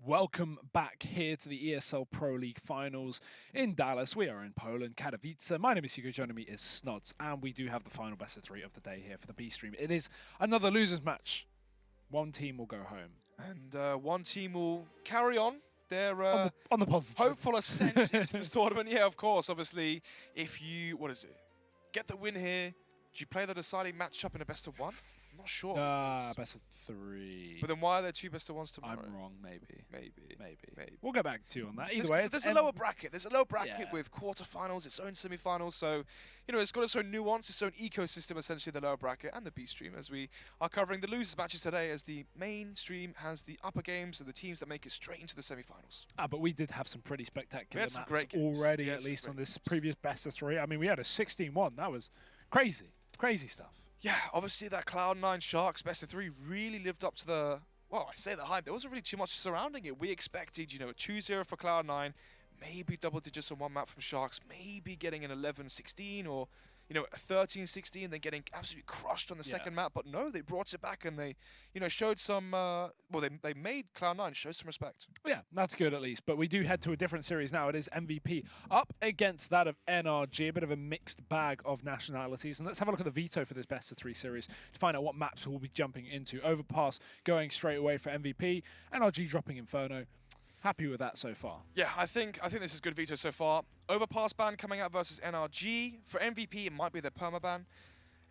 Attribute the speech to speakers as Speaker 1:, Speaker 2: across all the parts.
Speaker 1: Welcome back here to the ESL Pro League finals in Dallas. We are in Poland, Katowice. My name is Hugo, joining me is Snods, and we do have the final best of three of the day here for the B stream. It is another losers match. One team will go home.
Speaker 2: And one team will carry on their
Speaker 1: on the positive.
Speaker 2: hopeful ascent into this tournament. Yeah, of course. Obviously, if you, get the win here, do you play the deciding matchup in a best of one? I'm not sure.
Speaker 1: Best of three.
Speaker 2: But then why are there two best of ones tomorrow?
Speaker 1: I'm wrong, maybe.
Speaker 2: Maybe.
Speaker 1: We'll get back to you on that. Either way,
Speaker 2: there's a lower bracket. There's a lower bracket with quarterfinals, its own semi-finals. So, it's got its own nuance, its own ecosystem, essentially, the lower bracket and the B stream, as we are covering the losers matches today, as the main stream has the upper games and the teams that make it straight into the semi-finals.
Speaker 1: But we did have some pretty spectacular
Speaker 2: some
Speaker 1: maps
Speaker 2: great games.
Speaker 1: already, at least on this previous best of three. I mean, we had a 16-1. That was crazy. Crazy stuff.
Speaker 2: Yeah, obviously that Cloud9 Sharks best of three really lived up to the, I say the hype. There wasn't really too much surrounding it. We expected, a 2-0 for Cloud9, maybe double digits on one map from Sharks, maybe getting an 11-16 or, a 13-16, then getting absolutely crushed on the second map. But no, they brought it back and they, showed some, they made Cloud9 show some respect.
Speaker 1: Yeah, that's good at least. But we do head to a different series now. It is MVP up against that of NRG, a bit of a mixed bag of nationalities. And let's have a look at the veto for this best of three series to find out what maps we'll be jumping into. Overpass going straight away for MVP, NRG dropping Inferno. Happy with that so far.
Speaker 2: Yeah, I think this is good veto so far. Overpass ban coming out versus NRG. For MVP, it might be their permaban.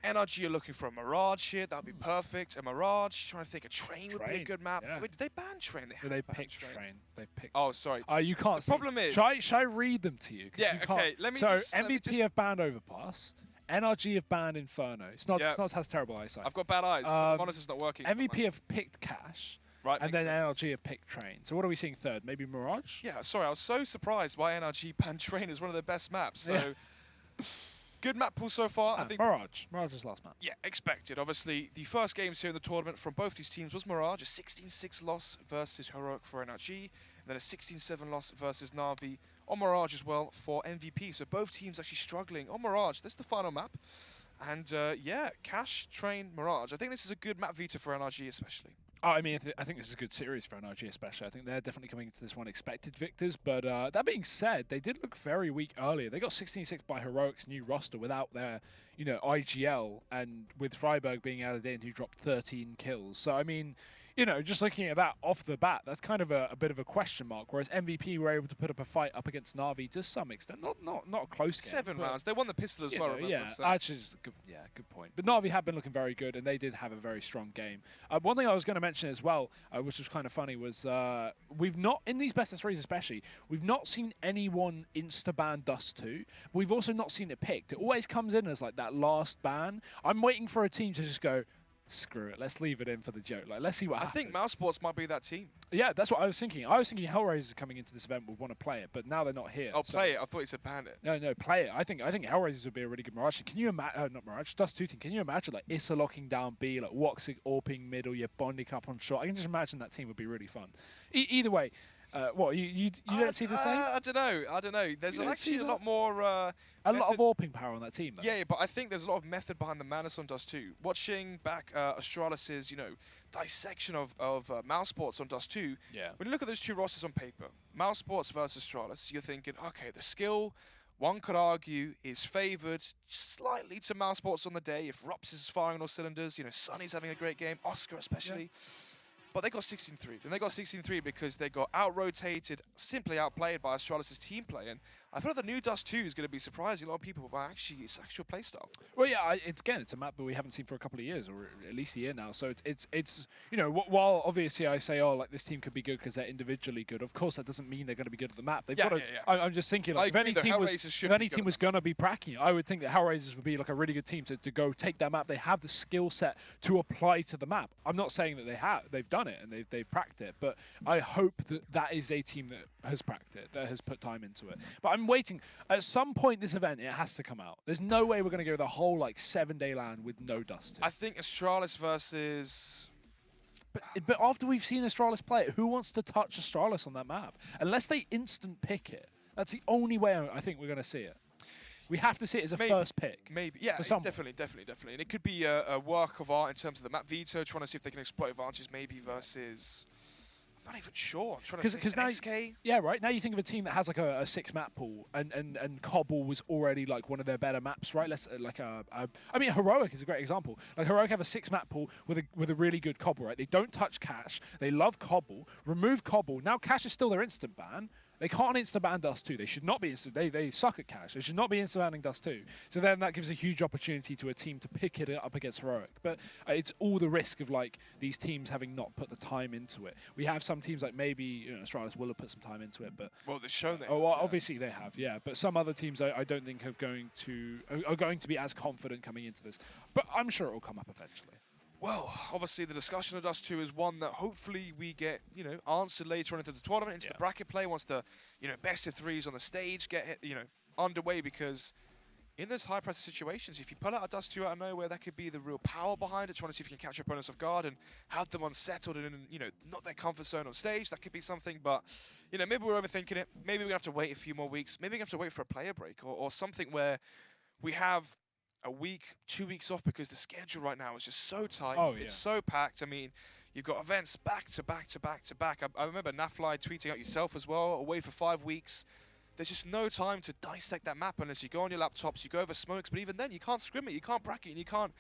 Speaker 2: NRG are looking for a Mirage here. That would be perfect. A Mirage. Trying to think a Train would be a good map.
Speaker 1: Yeah.
Speaker 2: Wait, did they ban Train?
Speaker 1: They picked Train. They've picked.
Speaker 2: Oh, sorry.
Speaker 1: You can't.
Speaker 2: The problem is.
Speaker 1: Shall I read them to you?
Speaker 2: Yeah. Okay. Let me.
Speaker 1: So
Speaker 2: just,
Speaker 1: MVP have banned Overpass. NRG have banned Inferno. Snods has terrible eyesight.
Speaker 2: I've got bad eyes. The monitor's not working.
Speaker 1: MVP have picked Cash.
Speaker 2: Right,
Speaker 1: and then NRG have picked Train. So what are we seeing third? Maybe Mirage?
Speaker 2: Yeah, sorry, I was so surprised why NRG banned Train as one of their best maps. So, good map pool so far. I think
Speaker 1: Mirage. Mirage's last map.
Speaker 2: Yeah, expected. Obviously, the first games here in the tournament from both these teams was Mirage, a 16-6 loss versus Heroic for NRG, and then a 16-7 loss versus Na'Vi on Mirage as well for MVP. So both teams actually struggling on Mirage. This is the final map. And Cash, Train, Mirage. I think this is a good map veto for NRG especially.
Speaker 1: I mean, I think this is a good series for NRG especially. I think they're definitely coming into this one expected victors. But that being said, they did look very weak earlier. They got 16-6 by Heroic's new roster without their, IGL, and with Freiburg being added in, who dropped 13 kills. So, I mean, just looking at that off the bat, that's kind of a bit of a question mark. Whereas MVP were able to put up a fight up against Na'Vi to some extent, not a close game.
Speaker 2: 7 rounds. They won the pistol as well. Remember,
Speaker 1: yeah,
Speaker 2: so.
Speaker 1: actually, good point. But Na'Vi have been looking very good, and they did have a very strong game. One thing I was going to mention as well, which was kind of funny, was we've not, in these best of threes especially, we've not seen anyone insta-ban Dust 2. We've also not seen it picked. It always comes in as like that last ban. I'm waiting for a team to just go, screw it, let's leave it in for the joke. Like, let's see what happens.
Speaker 2: I think Mouse Sports might be that team.
Speaker 1: Yeah, that's what I was thinking. I was thinking Hellraisers coming into this event would want to play it, but now they're not here.
Speaker 2: Oh, play it. I thought you said ban it.
Speaker 1: No, play it. I think Hellraisers would be a really good Mirage. Can you imagine? Not Mirage, Dust 2 team. Can you imagine like Issa locking down B, like Woxic AWPing middle, you're bonding up on short? I can just imagine that team would be really fun. Either way. What you don't see the same?
Speaker 2: I don't know. There's actually a lot more.
Speaker 1: A lot of AWPing power on that team, though.
Speaker 2: Yeah, but I think there's a lot of method behind the madness on Dust 2. Watching back Astralis's, dissection of Mousesports on Dust 2.
Speaker 1: Yeah.
Speaker 2: When you look at those two rosters on paper, Mousesports versus Astralis, you're thinking, okay, the skill, one could argue, is favoured slightly to Mousesports on the day. If Rops is firing on all cylinders, Sunny's having a great game, Oscar especially. Yeah. But they got 16-3. And they got 16-3 because they got out-rotated, simply outplayed by Astralis's team play. And I thought the new Dust 2 is going to be surprising a lot of people, but actually it's actual playstyle.
Speaker 1: Well, yeah, it's a map that we haven't seen for a couple of years, or at least a year now. So it's while obviously I say, this team could be good because they're individually good, of course that doesn't mean they're going to be good at the map. They've got to, I'm just thinking, like, if any team was going to be cracking it, I would think that Hellraisers would be like a really good team to go take that map. They have the skill set to apply to the map. I'm not saying that they've done it and they've cracked it, but I hope that is a team that has cracked it, that has put time into it. But I'm waiting. At some point this event, it has to come out. There's no way we're going to go the whole 7-day land with no Dust.
Speaker 2: I think Astralis versus...
Speaker 1: But after we've seen Astralis play it, who wants to touch Astralis on that map? Unless they instant pick it. That's the only way I think we're going to see it. We have to see it as a first pick.
Speaker 2: Maybe, yeah, definitely. And it could be a work of art in terms of the map veto, trying to see if they can exploit advantages maybe versus... I'm not even sure. I'm trying to think.
Speaker 1: Now,
Speaker 2: SK?
Speaker 1: yeah, right. Now you think of a team that has like a 6-map pool, and Cobble was already like one of their better maps, right? I mean, Heroic is a great example. Like Heroic have a 6-map pool with a really good Cobble, right? They don't touch Cash. They love Cobble. Remove Cobble. Now Cash is still their instant ban. They can't instant-ban Dust 2. They should not be instant. They suck at Cash. They should not be instant-banning Dust 2. So then that gives a huge opportunity to a team to pick it up against Heroic. But it's all the risk of like these teams having not put the time into it. We have some teams like maybe Astralis will have put some time into it, but
Speaker 2: well, they've shown that.
Speaker 1: Oh, well, obviously they have, yeah. But some other teams I don't think are going to be as confident coming into this. But I'm sure it will come up eventually.
Speaker 2: Well, obviously the discussion of Dust 2 is one that hopefully we get, answered later on into the tournament, into the bracket play, once the, best of threes on the stage get, underway, because in those high pressure situations, if you pull out a Dust 2 out of nowhere, that could be the real power behind it, trying to see if you can catch your opponents off guard and have them unsettled and, not their comfort zone on stage. That could be something, but, maybe we're overthinking it. Maybe we're going to have to wait a few more weeks. Maybe we have to wait for a player break or something where we have a week, 2 weeks off, because the schedule right now is just so tight.
Speaker 1: Oh, yeah.
Speaker 2: It's so packed. I mean, you've got events back to back to back to back. I remember Nafly tweeting out yourself as well, away for 5 weeks. There's just no time to dissect that map unless you go on your laptops, you go over smokes, but even then you can't scrim it, you can't bracket it, and you can't,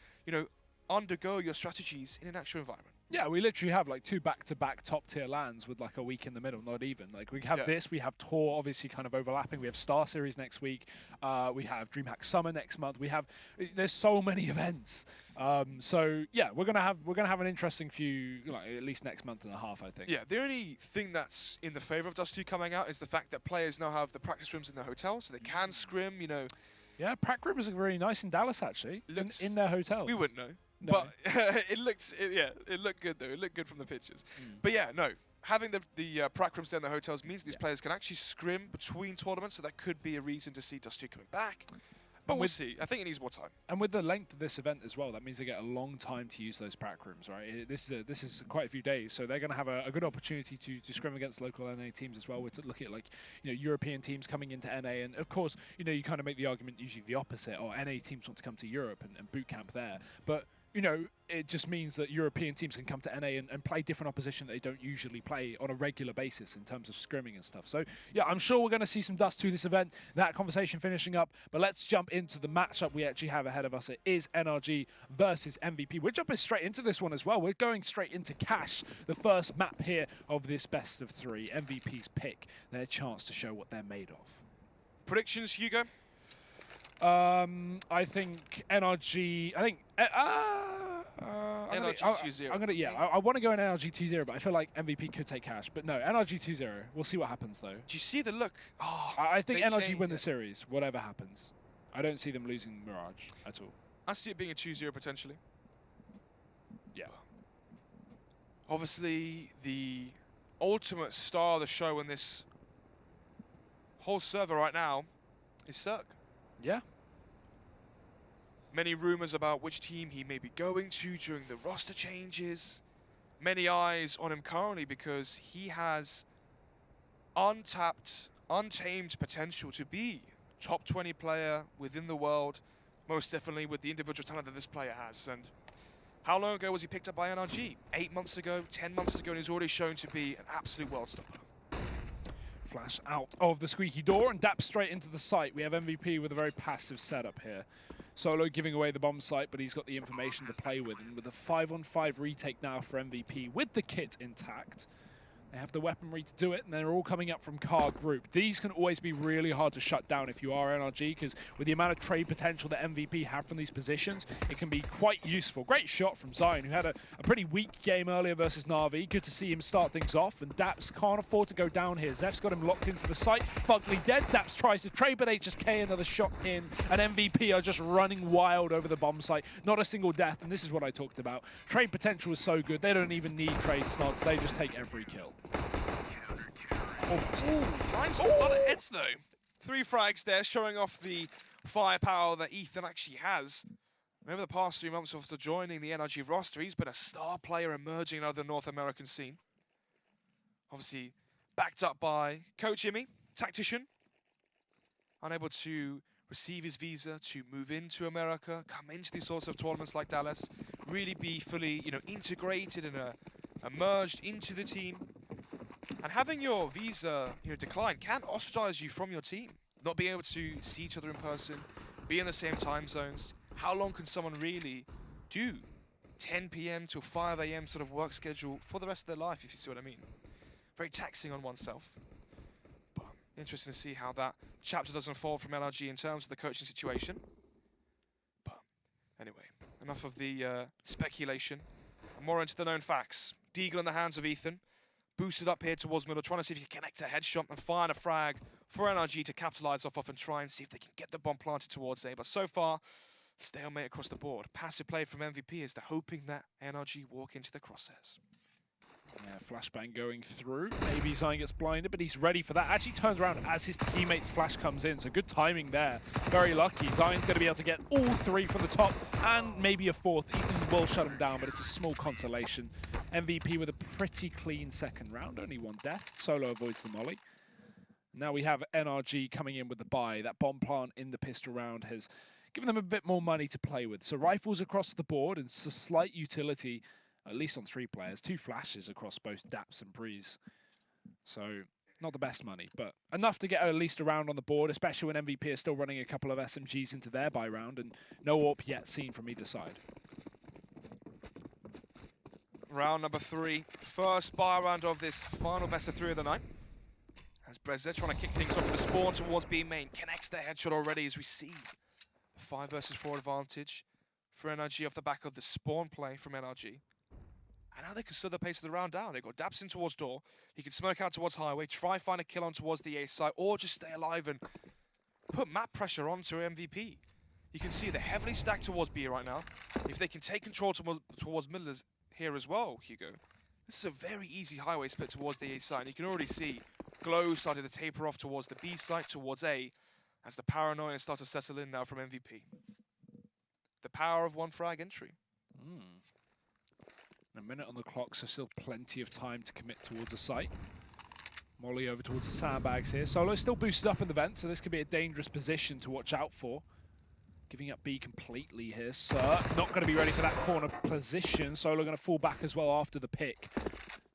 Speaker 2: undergo your strategies in an actual environment. Yeah,
Speaker 1: we literally have like 2 back-to-back top-tier lands with like a week in the middle, not even. Like we have this, we have Tour obviously kind of overlapping, we have Star Series next week, we have DreamHack Summer next month, there's so many events. So yeah, we're gonna have an interesting few, at least next month and a half, I think.
Speaker 2: Yeah, the only thing that's in the favour of Dust 2 coming out is the fact that players now have the practice rooms in their hotel, so they can scrim,
Speaker 1: Yeah, prac rooms are very nice in Dallas actually, in their hotel.
Speaker 2: We wouldn't know. No. But it looked good though. It looked good from the pictures. But yeah, no. Having the prac rooms there in the hotels means these players can actually scrim between tournaments, so that could be a reason to see Dust 2 coming back. But we'll see. I think it needs more time.
Speaker 1: And with the length of this event as well, that means they get a long time to use those prac rooms, right? This is quite a few days, so they're going to have a good opportunity to scrim against local NA teams as well. We're looking at European teams coming into NA, and of course, you kind of make the argument usually the opposite, or NA teams want to come to Europe and boot camp there, but it just means that European teams can come to NA and play different opposition that they don't usually play on a regular basis in terms of scrimming and stuff. So, yeah, I'm sure we're going to see some Dust to this event, that conversation finishing up. But let's jump into the matchup we actually have ahead of us. It is NRG versus MVP. We're jumping straight into this one as well. We're going straight into Cash, the first map here of this best of 3. MVP's pick, their chance to show what they're made of.
Speaker 2: Predictions, Hugo?
Speaker 1: I think NRG.
Speaker 2: NRG 2-0.
Speaker 1: I want to go in NRG 2-0, but I feel like MVP could take Cash. But no, NRG 2-0. We'll see what happens though.
Speaker 2: Do you see the look? Oh,
Speaker 1: I think NRG win the series, whatever happens. I don't see them losing Mirage at all.
Speaker 2: I see it being a 2-0 potentially.
Speaker 1: Yeah.
Speaker 2: Obviously, the ultimate star of the show in this whole server right now is Cirque.
Speaker 1: Yeah.
Speaker 2: Many rumors about which team he may be going to during the roster changes. Many eyes on him currently because he has untapped, untamed potential to be top 20 player within the world, most definitely with the individual talent that this player has. And how long ago was he picked up by NRG? 8 months ago, 10 months ago, and he's already shown to be an absolute world stopper.
Speaker 1: Flash out of the squeaky door and dap straight into the site. We have MVP with a very passive setup here. Solo giving away the bomb site, but he's got the information to play with. And with a 5-on-5 retake now for MVP with the kit intact. They have the weaponry to do it, and they're all coming up from car group. These can always be really hard to shut down if you are NRG, because with the amount of trade potential that MVP have from these positions, it can be quite useful. Great shot from Zion, who had a pretty weak game earlier versus Na'Vi. Good to see him start things off, and Daps can't afford to go down here. Zeph's got him locked into the site. Fugly dead. Daps tries to trade, but HSK another shot in, and MVP are just running wild over the bomb site. Not a single death, and this is what I talked about. Trade potential is so good, they don't even need trade snods. They just take every kill.
Speaker 2: Lines a lot of hits though. 3 frags there, showing off the firepower that Ethan actually has. And over the past 3 months after joining the NRG roster, he's been a star player emerging out of the North American scene. Obviously, backed up by Coach Jimmy, tactician. Unable to receive his visa to move into America, come into these sorts of tournaments like Dallas, really be fully, integrated and merged into the team. And having your visa, decline can ostracize you from your team. Not being able to see each other in person, be in the same time zones. How long can someone really do 10 p.m. till 5 a.m. sort of work schedule for the rest of their life, if you see what I mean? Very taxing on oneself. But interesting to see how that chapter does unfold from NRG in terms of the coaching situation. But anyway, enough of the speculation. And more into the known facts. Deagle in the hands of Ethan. Boosted up here towards middle, trying to see if he can connect a headshot and find a frag for NRG to capitalize off of and try and see if they can get the bomb planted towards A. But so far, stalemate across the board. Passive play from MVP as they're hoping that NRG walk into the crosshairs.
Speaker 1: Yeah, flashbang going through. Maybe Zion gets blinded, but he's ready for that. Actually turns around as his teammate's flash comes in, so good timing there. Very lucky. Zion's going to be able to get all three from the top and maybe a fourth. Ethan will shut him down, but it's a small consolation. MVP with a pretty clean second round, only one death. Solo avoids the molly. Now we have NRG coming in with the buy. That bomb plant in the pistol round has given them a bit more money to play with. So rifles across the board and a slight utility, at least on 3 players. 2 flashes across both Daps and Breeze. So not the best money, but enough to get at least a round on the board, especially when MVP is still running a couple of SMGs into their buy round and no AWP yet seen from either side.
Speaker 2: Round number 3, first buy round of this final best of 3 of the night. As Brezze trying to kick things off with the spawn towards B main, connects their headshot already as we see 5 versus 4 advantage for NRG off the back of the spawn play from NRG. And now they can slow the pace of the round down. They've got Daps in towards door. He can smoke out towards highway, try find a kill on towards the A side, or just stay alive and put map pressure onto MVP. You can see they're heavily stacked towards B right now. If they can take control towards middle here as well, Hugo, this is a very easy highway split towards the A side. You can already see Glow starting to taper off towards the B side, towards A, as the paranoia starts to settle in now from MVP. The power of 1 frag entry.
Speaker 1: A minute on the clock, so still plenty of time to commit towards a site. Molly over towards the sandbags here. Solo still boosted up in the vent, so this could be a dangerous position to watch out for. Giving up B completely here. Sir, not going to be ready for that corner position. Solo going to fall back as well after the pick.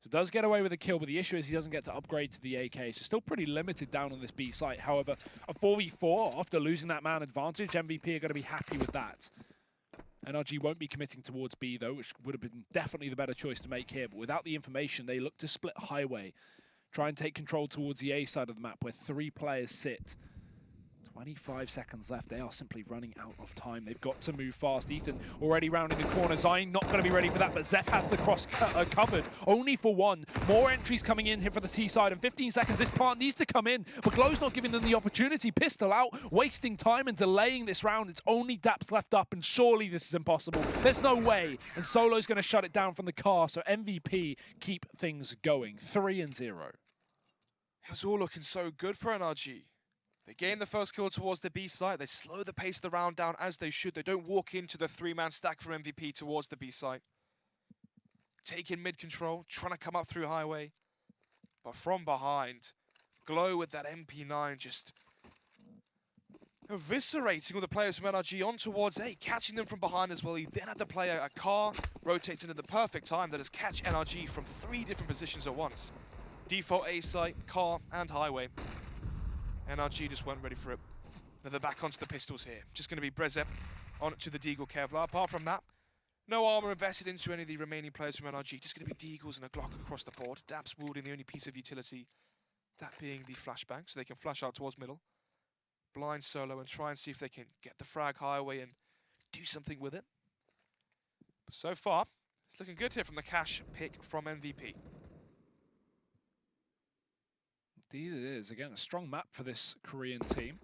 Speaker 1: So does get away with a kill, but the issue is he doesn't get to upgrade to the AK. So still pretty limited down on this B site. However, a 4v4 after losing that man advantage, MVP are going to be happy with that. NRG won't be committing towards B though, which would have been definitely the better choice to make here. But without the information, they look to split highway. Try and take control towards the A side of the map where 3 players sit. 25 seconds left. They are simply running out of time. They've got to move fast. Ethan already rounding the corner. Zion not going to be ready for that, but Zeph has the cross covered. Only for 1. More entries coming in here for the T side. In 15 seconds, this plant needs to come in, but Glow's not giving them the opportunity. Pistol out, wasting time and delaying this round. It's only Daps left up, and surely this is impossible. There's no way. And Solo's going to shut it down from the car, so MVP keep things going. 3-0.
Speaker 2: It was all looking so good for NRG. They gain the first kill towards the B site. They slow the pace of the round down as they should. They don't walk into the 3-man stack from MVP towards the B site. Taking mid control, trying to come up through highway. But from behind, Glow with that MP9 just eviscerating all the players from NRG on towards A, catching them from behind as well. He then had to play a car, rotates into the perfect time that has catch NRG from 3 different positions at once. Default A site, car, and highway. NRG just weren't ready for it. Now they're back onto the pistols here. Just going to be Brezze on to the Deagle Kevlar. Apart from that, no armor invested into any of the remaining players from NRG. Just going to be Deagles and a Glock across the board. Daps wielding the only piece of utility, that being the flashbang, so they can flash out towards middle. Blind Solo and try and see if they can get the frag highway and do something with it. But so far, it's looking good here from the cash pick from MVP.
Speaker 1: Indeed it is. Again, a strong map for this Korean team.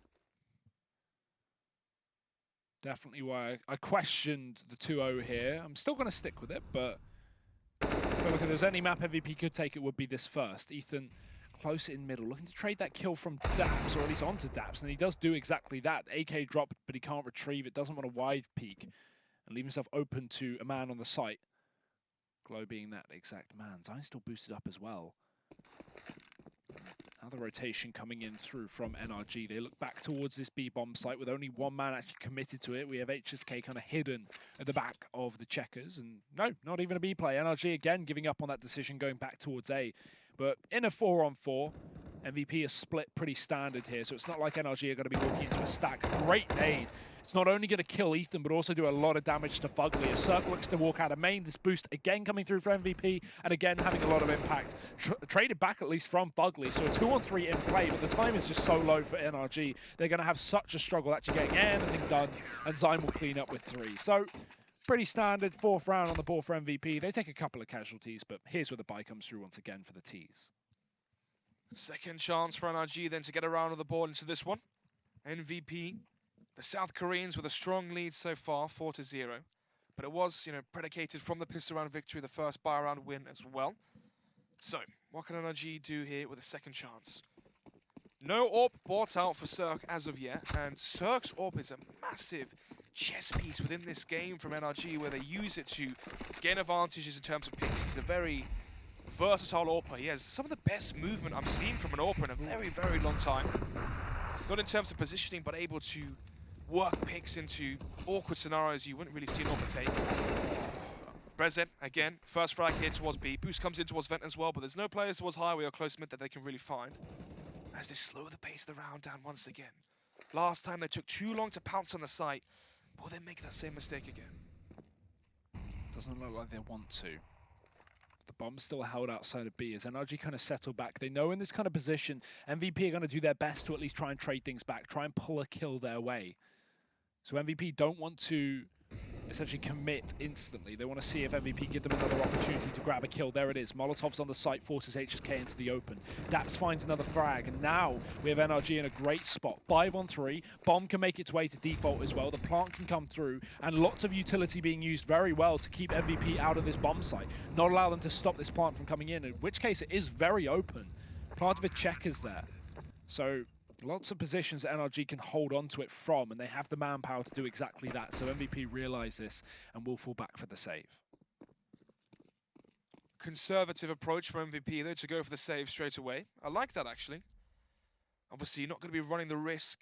Speaker 1: Definitely why I questioned the 2-0 here. I'm still going to stick with it, but I feel like if there's any map MVP could take, it would be this first. Ethan close in middle, looking to trade that kill from Daps, or at least onto Daps, and he does do exactly that. AK drop, but he can't retrieve it, doesn't want a wide peek, and leave himself open to a man on the site. Glow being that exact man. Zion's still boosted up as well. Another rotation coming in through from NRG. They look back towards this B-bomb site with only one man actually committed to it. We have HSK kind of hidden at the back of the checkers. And no, not even a B play. NRG again giving up on that decision, going back towards A. But in a 4-on-4, MVP is split pretty standard here. So it's not like NRG are going to be walking into a stack. Great nade. It's not only going to kill Ethan, but also do a lot of damage to Fugly. As Circle looks to walk out of main, this boost again coming through for MVP, and again having a lot of impact. Traded back at least from Fugly, so a 2-on-3 in play, but the time is just so low for NRG. They're going to have such a struggle actually getting anything done, and Zyme will clean up with 3. So pretty standard 4th round on the board for MVP. They take a couple of casualties, but here's where the buy comes through once again for the T's.
Speaker 2: Second chance for NRG then to get around on the board into this one. MVP. The South Koreans with a strong lead so far, 4-0. But it was, predicated from the pistol round victory, the first buy round win as well. So, what can NRG do here with a second chance? No AWP bought out for Cirque as of yet, and Cirque's AWP is a massive chess piece within this game from NRG, where they use it to gain advantages in terms of picks. He's a very versatile AWPer. He has some of the best movement I've seen from an AWPer in a very, very long time. Not in terms of positioning, but able to work picks into awkward scenarios you wouldn't really see an AWPer take. Brezent, again, first frag here towards B. Boost comes in towards Vent as well, but there's no players towards highway or close mid that they can really find. As they slow the pace of the round down once again. Last time they took too long to pounce on the site. Will they make that same mistake again?
Speaker 1: Doesn't look like they want to. The bomb's still held outside of B as NRG kind of settle back. They know in this kind of position, MVP are going to do their best to at least try and trade things back, try and pull a kill their way. So MVP don't want to essentially commit instantly. They want to see if MVP give them another opportunity to grab a kill. There it is. Molotov's on the site, forces HSK into the open. Daps finds another frag, and now we have NRG in a great spot. 5-on-3. Bomb can make its way to default as well. The plant can come through, and lots of utility being used very well to keep MVP out of this bomb site. Not allow them to stop this plant from coming in which case it is very open. Part of a checkers there. So lots of positions that NRG can hold on to it from, and they have the manpower to do exactly that. So MVP realise this and will fall back for the save.
Speaker 2: Conservative approach from MVP, though, to go for the save straight away. I like that, actually. Obviously, you're not going to be running the risk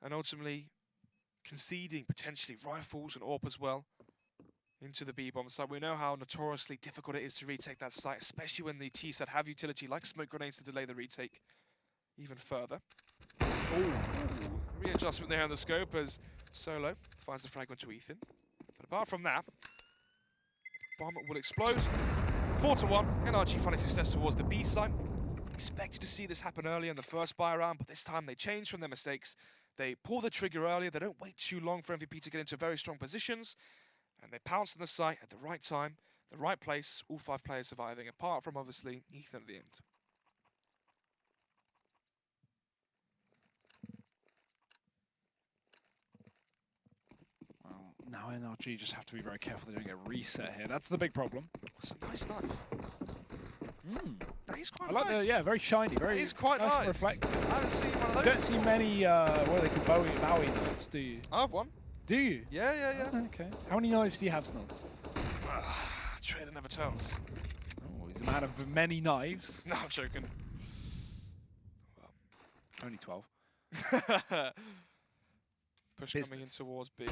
Speaker 2: and ultimately conceding, potentially, rifles and AWP as well into the B-bomb site. We know how notoriously difficult it is to retake that site, especially when the T-side have utility like smoke grenades to delay the retake even further. Ooh. Readjustment there on the scope as Solo finds the fragment to Ethan. But apart from that, bomb will explode. 4-1, NRG finding success towards the B site. Expected to see this happen earlier in the first buy round, but this time they change from their mistakes. They pull the trigger earlier, they don't wait too long for MVP to get into very strong positions, and they pounce on the site at the right time, the right place, all 5 players surviving, apart from obviously Ethan at the end.
Speaker 1: Now NRG just have to be very careful they don't get reset here. That's the big problem.
Speaker 2: It's a nice knife. That is quite
Speaker 1: I like
Speaker 2: nice.
Speaker 1: The, very shiny, very
Speaker 2: It's quite
Speaker 1: nice
Speaker 2: nice.
Speaker 1: and reflective.
Speaker 2: I haven't seen one of those.
Speaker 1: You don't see many, what are they called, Bowie knives, do you?
Speaker 2: I have one.
Speaker 1: Do you?
Speaker 2: Yeah.
Speaker 1: Oh, okay. How many knives do you have, Snods?
Speaker 2: Trader never tells.
Speaker 1: Oh, he's a man of many knives.
Speaker 2: No, I'm joking.
Speaker 1: Only 12.
Speaker 2: Push coming in towards B.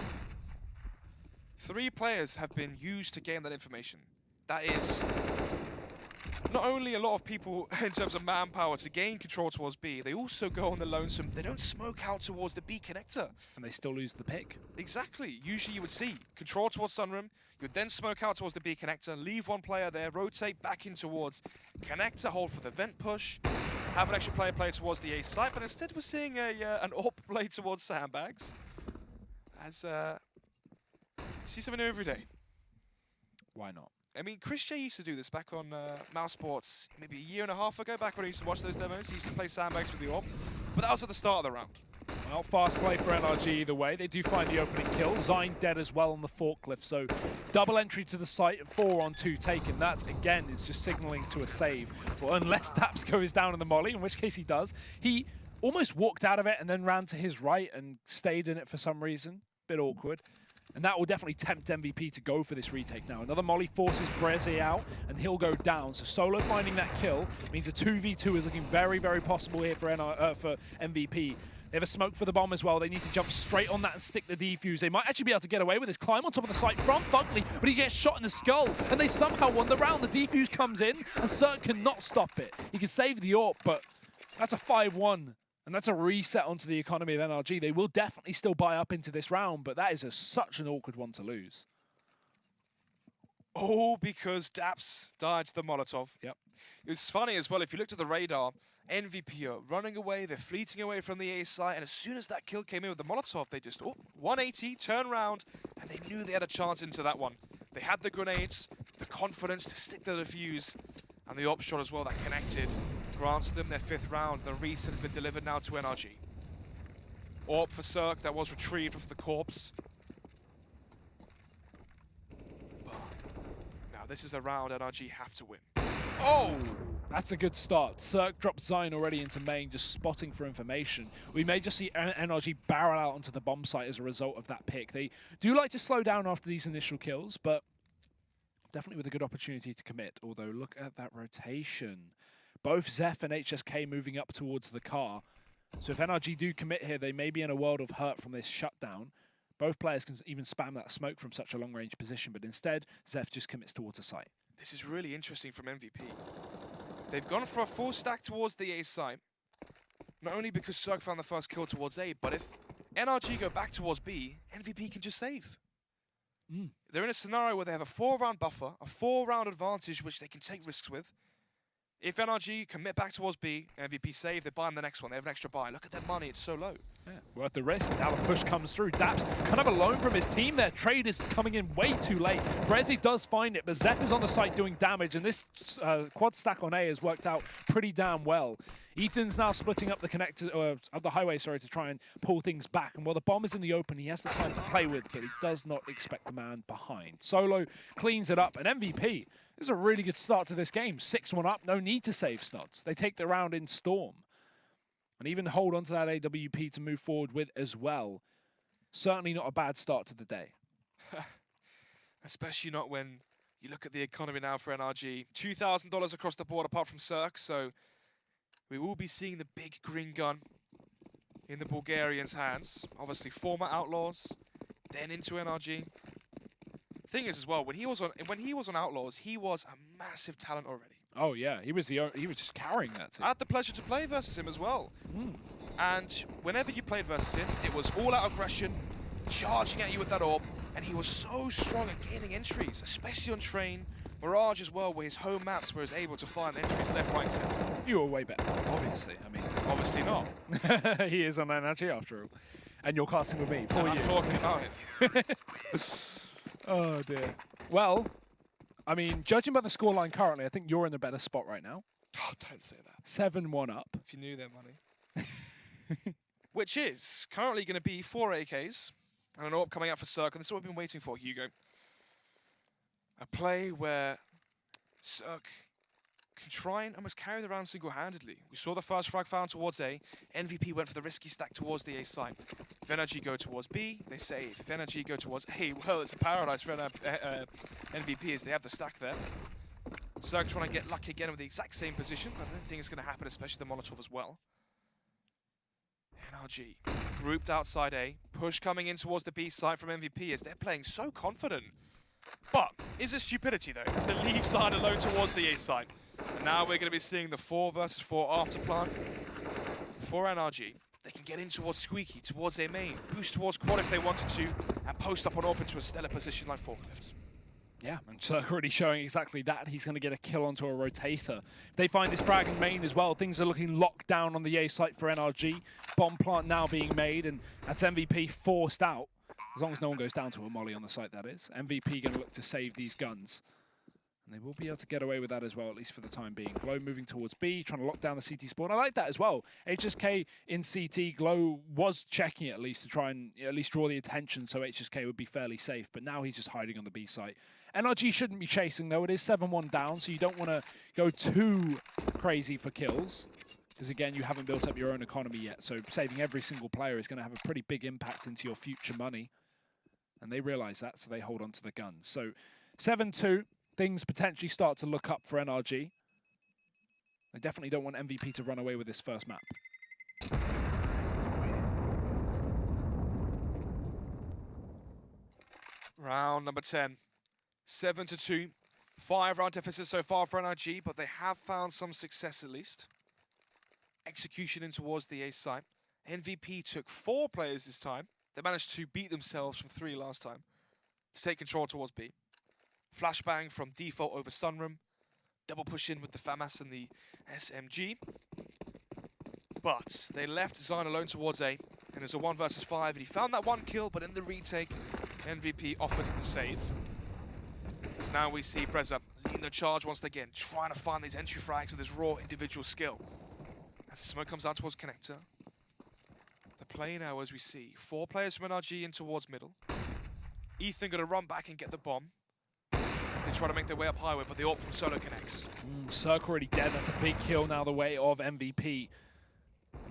Speaker 2: 3 players have been used to gain that information. That is not only a lot of people in terms of manpower to gain control towards B, they also go on the lonesome. They don't smoke out towards the B connector.
Speaker 1: And they still lose the pick.
Speaker 2: Exactly. Usually you would see control towards Sunroom, you'd then smoke out towards the B connector, leave one player there, rotate back in towards connector, hold for the vent push, have an extra player play towards the A site, but instead we're seeing an AWP play towards sandbags. As see something new every day.
Speaker 1: Why not?
Speaker 2: I mean, Chris J used to do this back on Mouse Sports maybe a year and a half ago, back when I used to watch those demos. He used to play sandbags with the AWP, but that was at the start of the round.
Speaker 1: Well, fast play for NRG either way. They do find the opening kill. Zyme dead as well on the forklift, so double entry to the site, 4-on-2 taken. That, again, is just signaling to a save. Well, unless Daps goes down in the molly, in which case he does. He almost walked out of it and then ran to his right and stayed in it for some reason. Bit awkward. And that will definitely tempt MVP to go for this retake now. Another molly forces Breze out, and he'll go down. So Solo finding that kill means a 2v2 is looking very, very possible here for MVP. They have a smoke for the bomb as well. They need to jump straight on that and stick the defuse. They might actually be able to get away with this. Climb on top of the site from Fugly, but he gets shot in the skull, and they somehow won the round. The defuse comes in, and Cirque cannot stop it. He can save the AWP, but that's a 5-1. And that's a reset onto the economy of NRG. They will definitely still buy up into this round, but that is such an awkward one to lose.
Speaker 2: All because Daps died to the Molotov.
Speaker 1: Yep.
Speaker 2: It was funny as well, if you looked at the radar, MVP are running away, they're fleeting away from the A site, and as soon as that kill came in with the Molotov, they just, 180, turn around, and they knew they had a chance into that one. They had the grenades, the confidence to stick to the defuse, and the op shot as well that connected. Grants them their 5th round. The reset has been delivered now to NRG. AWP for Cirque, that was retrieved off the corpse. But now this is a round NRG have to win. Oh!
Speaker 1: That's a good start. Cirque dropped Zion already into main, just spotting for information. We may just see NRG barrel out onto the bomb site as a result of that pick. They do like to slow down after these initial kills, but definitely with a good opportunity to commit. Although, look at that rotation. Both Zeph and HSK moving up towards the car. So if NRG do commit here, they may be in a world of hurt from this shutdown. Both players can even spam that smoke from such a long-range position, but instead, Zeph just commits towards a site.
Speaker 2: This is really interesting from MVP. They've gone for a full stack towards the A site. Not only because Cirque found the first kill towards A, but if NRG go back towards B, MVP can just save. They're in a scenario where they have a 4-round buffer, a 4-round advantage which they can take risks with. If NRG commit back towards B, MVP save, they buy in the next one. They have an extra buy. Look at their money, it's so low.
Speaker 1: Yeah, worth the risk. Now the push comes through. Daps kind of alone from his team there. Trade is coming in way too late. Breze does find it, but Zeph is on the site doing damage, and this quad stack on A has worked out pretty damn well. Ethan's now splitting up the connector, up the highway, sorry, to try and pull things back. And while the bomb is in the open, he has the time to play with, but he does not expect the man behind. Solo cleans it up, and MVP, this is a really good start to this game. 6-1 up, no need to save Snods. They take the round in Storm. And even hold on to that AWP to move forward with as well. Certainly not a bad start to the day.
Speaker 2: Especially not when you look at the economy now for NRG. $2,000 across the board apart from Cirque, so we will be seeing the big green gun in the Bulgarians' hands. Obviously former Outlaws, then into NRG. Thing is as well, when he was on Outlaws, he was a massive talent already.
Speaker 1: Oh yeah, he was just carrying that team.
Speaker 2: I had the pleasure to play versus him as well. And whenever you played versus him, it was all-out aggression, charging at you with that orb, and he was so strong at gaining entries, especially on Train, Mirage as well, where his home maps were able to find entries left, right, centre.
Speaker 1: You were way better, obviously. I mean,
Speaker 2: obviously not.
Speaker 1: He is on NRG after all. And you're casting with me, poor you.
Speaker 2: I'm talking about it.
Speaker 1: Oh dear. Well, I mean, judging by the scoreline currently, I think you're in a better spot right now.
Speaker 2: Oh, don't say that.
Speaker 1: 7-1 up.
Speaker 2: If you knew their money. Which is currently going to be 4 AKs and an AWP coming out for Cirque, and this is what we've been waiting for, Hugo. A play where Cirque can try and almost carry the round single-handedly. We saw the first frag found towards A. MVP went for the risky stack towards the A site. If NRG go towards B, they save. If NRG go towards A, well, it's a paradise for MVP as they have the stack there. Cirque trying to get lucky again with the exact same position. I don't think it's going to happen, especially the Molotov as well. NRG grouped outside A. Push coming in towards the B site from MVP as they're playing so confident. But is it stupidity though? As they leave side alone towards the A site. And now we're going to be seeing the 4 versus 4 after plant for NRG. They can get in towards Squeaky, towards their main, boost towards quad if they wanted to, and post up on AWP into a stellar position like Forklift.
Speaker 1: Yeah, and Cirque already showing exactly that. He's going to get a kill onto a rotator. If they find this frag in main as well, things are looking locked down on the A site for NRG. Bomb plant now being made, and that's MVP forced out. As long as no one goes down to a molly on the site, that is. MVP going to look to save these guns. And they will be able to get away with that as well, at least for the time being. Glow moving towards B, trying to lock down the CT spawn. I like that as well. HSK in CT, Glow was checking it at least to try and at least draw the attention so HSK would be fairly safe. But now he's just hiding on the B site. NRG shouldn't be chasing though. It is 7-1 down, so you don't want to go too crazy for kills. Because again, you haven't built up your own economy yet. So saving every single player is going to have a pretty big impact into your future money. And they realize that, so they hold on to the guns. So 7-2, things potentially start to look up for NRG. They definitely don't want MVP to run away with this first map.
Speaker 2: Round number 10. 7-2. 5-round deficit so far for NRG, but they have found some success at least. Execution in towards the A site. MVP took 4 players this time. They managed to beat themselves from 3 last time to take control towards B. Flashbang from default over Sunroom. Double push in with the FAMAS and the SMG. But they left Zion alone towards A. And there's a 1 versus 5. And he found that 1 kill, but in the retake, MVP offered the save. As now we see Breza leading the charge once again, trying to find these entry frags with his raw individual skill. As the smoke comes out towards Connector. The play now as we see 4 players from NRG in towards middle. Ethan gonna run back and get the bomb as they try to make their way up highway, but the AWP from Solo connects.
Speaker 1: Circle already dead. That's a big kill now the way of MVP.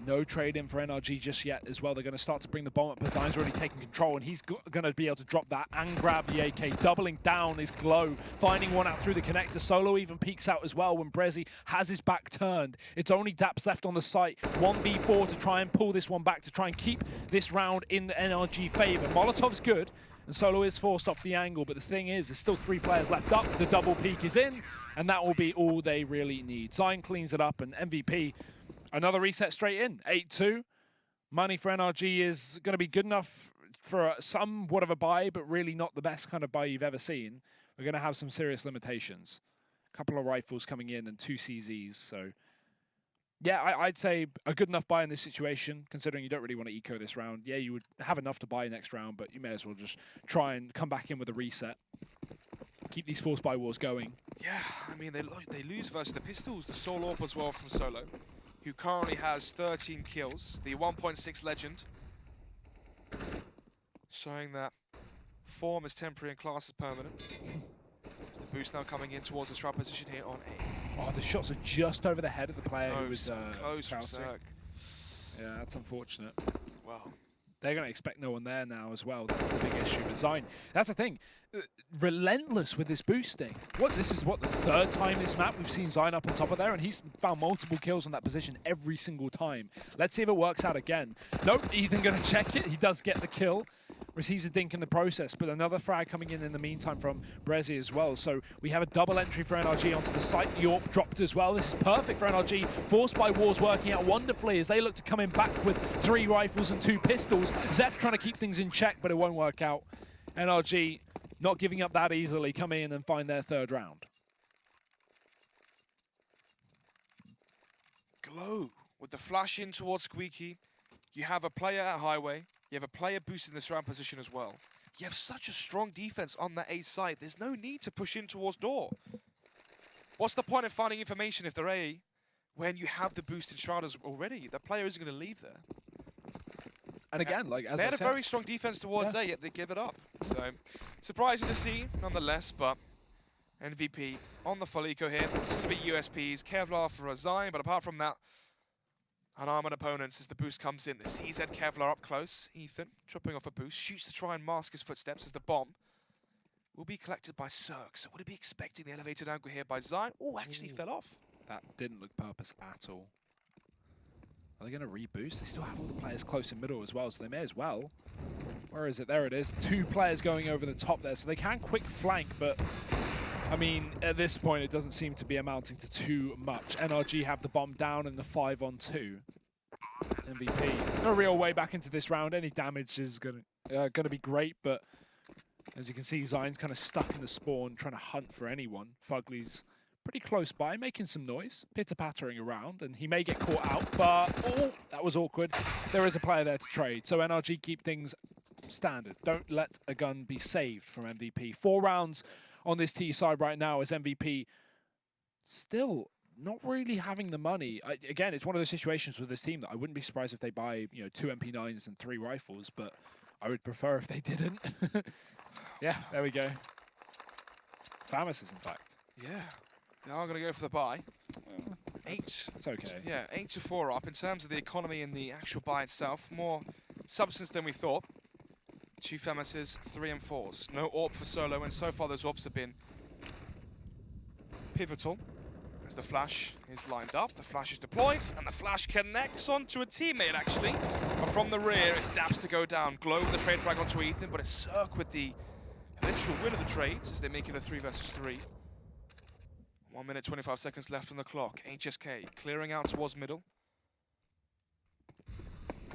Speaker 1: No trade in for NRG just yet as well. They're going to start to bring the bomb up, but Zion's already taking control, and he's going to be able to drop that and grab the AK, doubling down his glow, finding one out through the connector. Solo even peeks out as well when Brezzy has his back turned. It's only Daps left on the site. 1v4 to try and pull this one back, to try and keep this round in the NRG favor. Molotov's good, and Solo is forced off the angle, but the thing is, there's still 3 players left up. The double peek is in, and that will be all they really need. Zion cleans it up, and MVP, another reset straight in. 8-2. Money for NRG is going to be good enough for somewhat of a buy, but really not the best kind of buy you've ever seen. We're going to have some serious limitations. A couple of rifles coming in and 2 CZs, so yeah, I'd say a good enough buy in this situation, considering you don't really want to eco this round. Yeah, you would have enough to buy next round, but you may as well just try and come back in with a reset. Keep these force buy wars going.
Speaker 2: Yeah, I mean, they lose versus the Pistols, the sole AWP as well from Solo, who currently has 13 kills, the 1.6 legend, showing that form is temporary and class is permanent. As the boost now coming in towards the strap position here on A.
Speaker 1: Oh, the shots are just over the head of the player who was
Speaker 2: close from Zerg.
Speaker 1: Yeah, that's unfortunate.
Speaker 2: Wow.
Speaker 1: They're going to expect no one there now as well. That's the big issue with Zion. That's the thing. Relentless with this boosting. This is the 3rd time this map we've seen Zion up on top of there, and he's found multiple kills on that position every single time. Let's see if it works out again. Nope, Ethan going to check it. He does get the kill. Receives a dink in the process, but another frag coming in the meantime from Brezzy as well. So we have a double entry for NRG onto the site. The AWP dropped as well. This is perfect for NRG. Forced by Wars working out wonderfully as they look to come in back with 3 rifles and 2 pistols. Zeph trying to keep things in check, but it won't work out. NRG not giving up that easily, come in and find their 3rd round.
Speaker 2: Glow with the flash in towards Squeaky. You have a player at highway. You have a player boosting the surround position as well. You have such a strong defense on that A side. There's no need to push in towards door. What's the point of finding information if they're A when you have the boost in Shrouders already? The player isn't going to leave there.
Speaker 1: And again, like as
Speaker 2: they
Speaker 1: I
Speaker 2: had
Speaker 1: said,
Speaker 2: a very strong defense towards A, yet they give it up. So surprising to see, nonetheless. But MVP on the full eco here. It's going to be USPs, Kevlar for Zion, but apart from that, unarmored opponents as the boost comes in. The CZ Kevlar up close. Ethan tripping off a boost, shoots to try and mask his footsteps as the bomb will be collected by Cirque. So would he be expecting the elevated angle here by Zion? Oh, actually fell off.
Speaker 1: That didn't look purpose at all. Are they going to reboost? They still have all the players close in middle as well, so they may as well. Where is it? There it is. 2 players going over the top there, so they can quick flank, but I mean, at this point, it doesn't seem to be amounting to too much. NRG have the bomb down in the 5-on-2. MVP, no real way back into this round. Any damage is gonna be great, but as you can see, Zion's kind of stuck in the spawn, trying to hunt for anyone. Fugly's pretty close by, making some noise, pitter-pattering around, and he may get caught out, but oh, that was awkward. There is a player there to trade, so NRG keep things standard. Don't let a gun be saved from MVP. 4 rounds on this T side right now as MVP still not really having the money. Again, it's one of those situations with this team that I wouldn't be surprised if they buy, 2 MP9s and 3 rifles, but I would prefer if they didn't. Yeah, there we go. Pharmacists, in fact.
Speaker 2: Yeah, they are going to go for the buy. 8.
Speaker 1: It's okay.
Speaker 2: Yeah, 8-4 up in terms of the economy and the actual buy itself. More substance than we thought. 2 Femuses, 3 and 4s. No AWP for Solo, and so far those AWPs have been pivotal. As the flash is lined up, the flash is deployed, and the flash connects onto a teammate, actually. But from the rear, it's Daps to go down. Glow with the trade frag onto Ethan, but it's Cirque with the eventual win of the trades as they make it a 3 versus 3. 1 minute, 25 seconds left on the clock. HSK clearing out towards middle.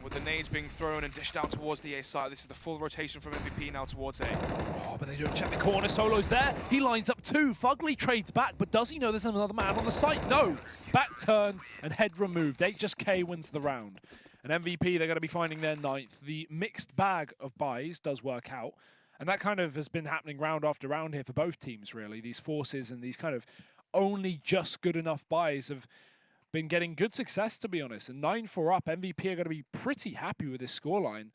Speaker 2: With the nades being thrown and dished out towards the A side, this is the full rotation from MVP now towards A.
Speaker 1: Oh, but they don't check the corner. Solo's there. He lines up 2. Fugly trades back, but does he know there's another man on the site? No. Back turned and head removed. HSK wins the round. And MVP, they're going to be finding their 9th. The mixed bag of buys does work out. And that kind of has been happening round after round here for both teams, really. These forces and these kind of only just good enough buys have been getting good success, to be honest. And 9-4 up, MVP are going to be pretty happy with this scoreline.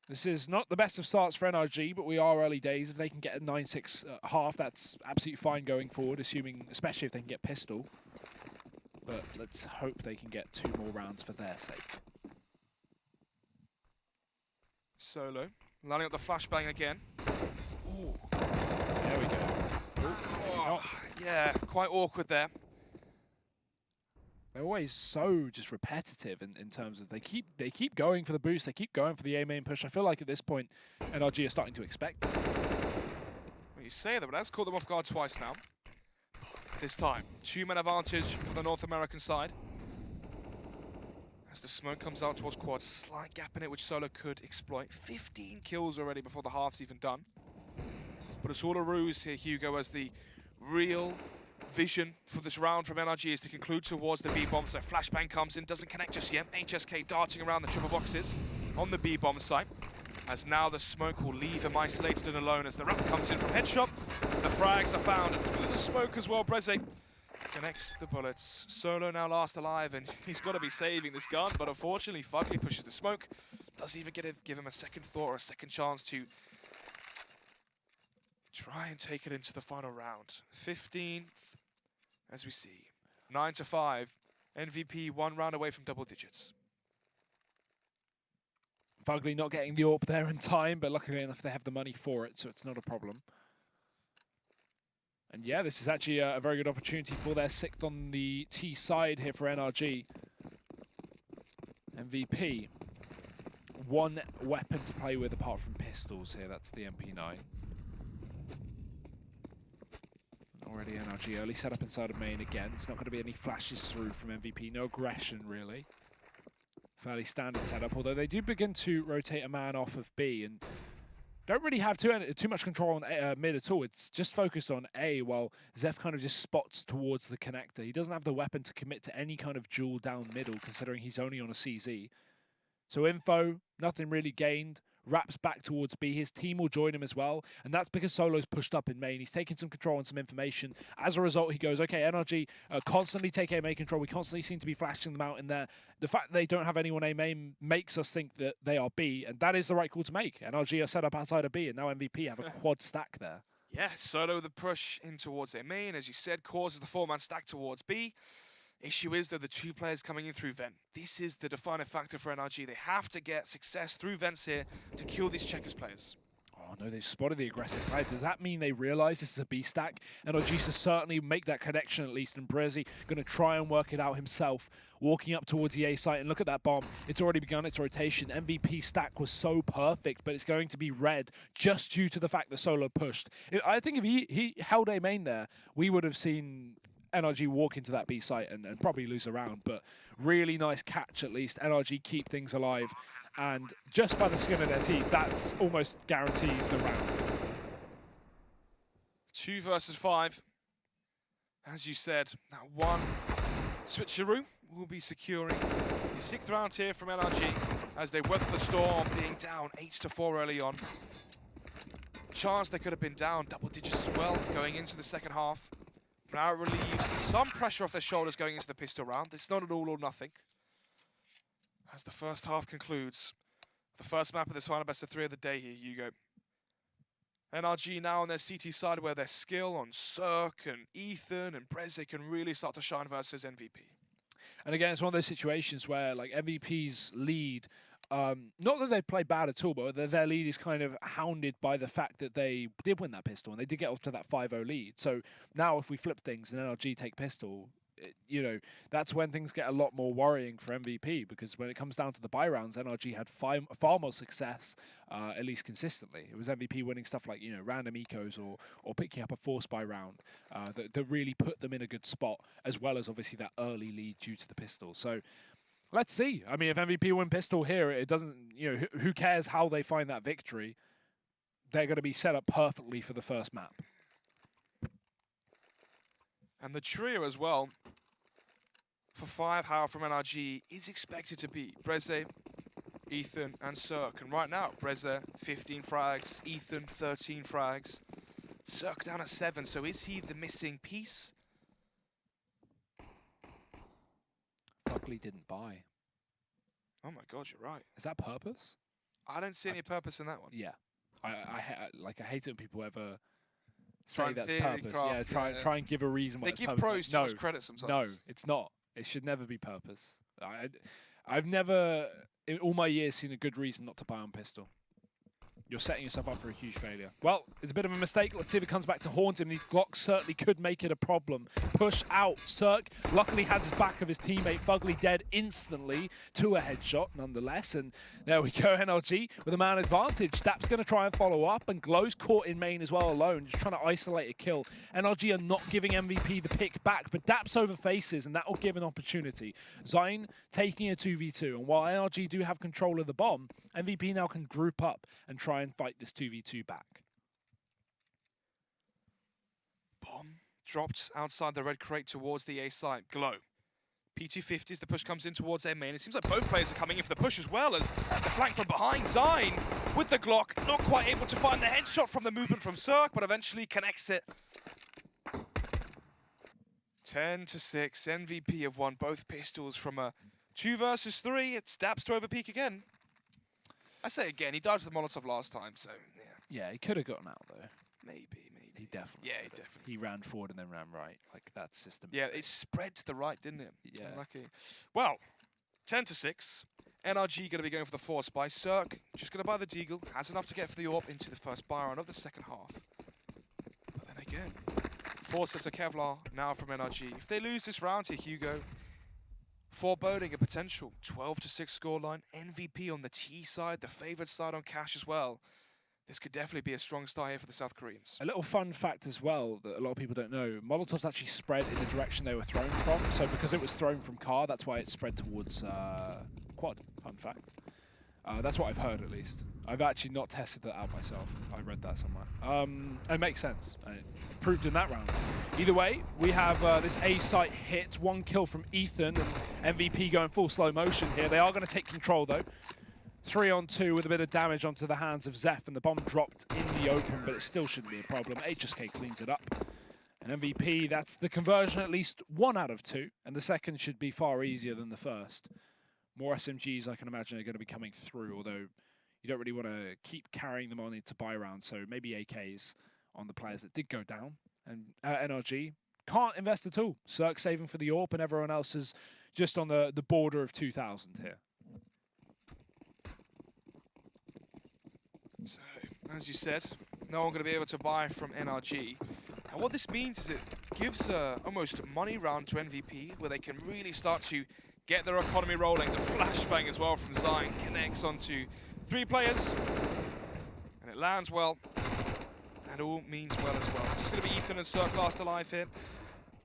Speaker 1: This is not the best of starts for NRG, but we are early days. If they can get a 9-6 half, that's absolutely fine going forward, assuming, especially if they can get pistol. But let's hope they can get 2 more rounds for their sake.
Speaker 2: Solo lining up the flashbang again. Ooh.
Speaker 1: There we go.
Speaker 2: Oh, yeah, quite awkward there.
Speaker 1: They're always so just repetitive in terms of they keep going for the boost, they keep going for the A main push. I feel like at this point, NRG are starting to expect it.
Speaker 2: Well, you say that, but that's caught them off guard twice now. This time, 2-man advantage for the North American side. As the smoke comes out towards quad, slight gap in it which Solo could exploit. 15 kills already before the half's even done. But it's all a ruse here, Hugo, as the real vision for this round from NRG is to conclude towards the B-bomb. So flashbang comes in, doesn't connect just yet. HSK darting around the triple boxes on the B-bomb site. As now the smoke will leave him isolated and alone as the wrap comes in from headshot. The frags are found and through the smoke as well. Breze connects the bullets. Solo now last alive and he's got to be saving this gun, but unfortunately Fugly pushes the smoke. Doesn't even give him a second thought or a second chance to try and take it into the final round. 15th, as we see. 9-5. MVP 1 round away from double digits.
Speaker 1: Fugly not getting the AWP there in time, but luckily enough they have the money for it, so it's not a problem. And yeah, this is actually a very good opportunity for their 6th on the T side here for NRG. MVP. 1 weapon to play with apart from pistols here, that's the MP9. Already NRG early set up inside of main again. It's not going to be any flashes through from MVP, no aggression really. Fairly standard setup, although they do begin to rotate a man off of B and don't really have too much control on mid at all. It's just focused on A while Zeph kind of just spots towards the connector. He doesn't have the weapon to commit to any kind of duel down middle considering he's only on a CZ. So info, nothing really gained. Wraps back towards B. His team will join him as well. And that's because Solo's pushed up in main. He's taking some control and some information. As a result, he goes, okay, NRG constantly take A main control. We constantly seem to be flashing them out in there. The fact that they don't have anyone A main makes us think that they are B. And that is the right call to make. NRG are set up outside of B. And now MVP have a quad stack there.
Speaker 2: Yeah, Solo the push in towards A main. As you said, causes the 4-man stack towards B. Issue is, though, the 2 players coming in through vent. This is the defining factor for NRG. They have to get success through vents here to kill these Checkers players.
Speaker 1: Oh no, they've spotted the aggressive player. Does that mean they realize this is a B stack? NRG should certainly make that connection at least, and Breze going to try and work it out himself, walking up towards the A site, and look at that bomb. It's already begun its rotation. MVP stack was so perfect, but it's going to be red just due to the fact that Solo pushed. I think if he held A main there, we would have seen NRG walk into that B site and probably lose a round, but really nice catch at least. NRG keep things alive, and just by the skin of their teeth, that's almost guaranteed the round.
Speaker 2: 2 versus 5. As you said, that 1 switcheroo will be securing the 6th round here from NRG as they weather the storm, being down 8-4 early on. Chance they could have been down double digits as well going into the second half. Now it relieves some pressure off their shoulders going into the pistol round. It's not an all or nothing. As the first half concludes, the first map of this final best of 3 of the day here, Hugo. NRG now on their CT side where their skill on Cirque and Ethan and Breze can really start to shine versus MVP.
Speaker 1: And again, it's one of those situations where like MVP's lead not that they played bad at all, but their lead is kind of hounded by the fact that they did win that pistol and they did get up to that 5-0 lead. So now if we flip things and NRG take pistol, that's when things get a lot more worrying for MVP, because when it comes down to the buy rounds, NRG had far more success, at least consistently. It was MVP winning stuff like, random ecos or picking up a force buy round that really put them in a good spot, as well as obviously that early lead due to the pistol. So let's see. I mean, if MVP win pistol here, it doesn't, who cares how they find that victory? They're going to be set up perfectly for the first map.
Speaker 2: And the trio as well, for firepower from NRG, is expected to be Breze, Ethan, and Cirque. And right now, Breze, 15 frags, Ethan, 13 frags. Cirque down at 7, so is he the missing piece?
Speaker 1: Fugly didn't buy.
Speaker 2: Oh my god, you're right.
Speaker 1: Is that purpose?
Speaker 2: I don't see any purpose in that one.
Speaker 1: Yeah. I hate it when people ever say that's purpose.
Speaker 2: Craft,
Speaker 1: try and give a reason why
Speaker 2: they
Speaker 1: it's
Speaker 2: give
Speaker 1: purpose.
Speaker 2: pros too much credit sometimes.
Speaker 1: No, it's not. It should never be purpose. I've never, in all my years, seen a good reason not to buy on pistol. You're setting yourself up for a huge failure. Well, it's a bit of a mistake. Let's see if it comes back to haunt him. These Glocks certainly could make it a problem. Push out. Cirque luckily has his back of his teammate. Fugly dead instantly to a headshot nonetheless. And there we go, NRG with a man advantage. Dap's going to try and follow up, and Glow's caught in main as well alone, just trying to isolate a kill. NRG are not giving MVP the pick back, but Dap's over faces, and that will give an opportunity. Zine taking a 2v2, and while NRG do have control of the bomb, MVP now can group up and try and fight this 2v2 back.
Speaker 2: Bomb dropped outside the red crate towards the A site. Glow. P250s, the push comes in towards their main. It seems like both players are coming in for the push as well as the flank from behind. Zine with the Glock, not quite able to find the headshot from the movement from Cirque, but eventually connects it. 10-6, MVP have won both pistols from a 2 versus 3. It's Daps to overpeak again. I say again, he died to the Molotov last time, so yeah.
Speaker 1: Yeah, he could have gotten out though.
Speaker 2: Maybe.
Speaker 1: He definitely.
Speaker 2: Yeah, he definitely.
Speaker 1: He ran forward and then ran right. Like that system.
Speaker 2: Yeah, it spread to the right, didn't it?
Speaker 1: Yeah.
Speaker 2: Unlucky. Well, 10-6. NRG going to be going for the force buy. Cirque just going to buy the Deagle. Has enough to get for the AWP into the first buy round of the second half. But then again, forces a Kevlar now from NRG. If they lose this round to Hugo, foreboding a potential 12-6 scoreline. MVP on the T side, the favored side on cash as well. This could definitely be a strong start here for the South Koreans.
Speaker 1: A little fun fact as well that a lot of people don't know, Molotovs actually spread in the direction they were thrown from. So because it was thrown from car, that's why it spread towards quad. Fun fact. That's what I've heard at least. I've actually not tested that out myself. I read that somewhere. It makes sense. And it proved in that round. Either way, we have this A site hit. 1 kill from Ethan and MVP going full slow motion here. They are going to take control though. 3-on-2 with a bit of damage onto the hands of Zeph, and the bomb dropped in the open, but it still shouldn't be a problem. HSK cleans it up. And MVP, that's the conversion at least 1 out of 2, and the second should be far easier than the first. More SMGs, I can imagine, are going to be coming through, although you don't really want to keep carrying them on into buy rounds, so maybe AKs on the players that did go down. And NRG can't invest at all. Cirque saving for the AWP, and everyone else is just on the border of 2,000 here.
Speaker 2: So, as you said, no one going to be able to buy from NRG. And what this means is it gives almost a money round to MVP, where they can really start to get their economy rolling. The flashbang as well from Zine connects onto 3 players. And it lands well. And all means well as well. It's going to be Ethan and Cirque last alive here.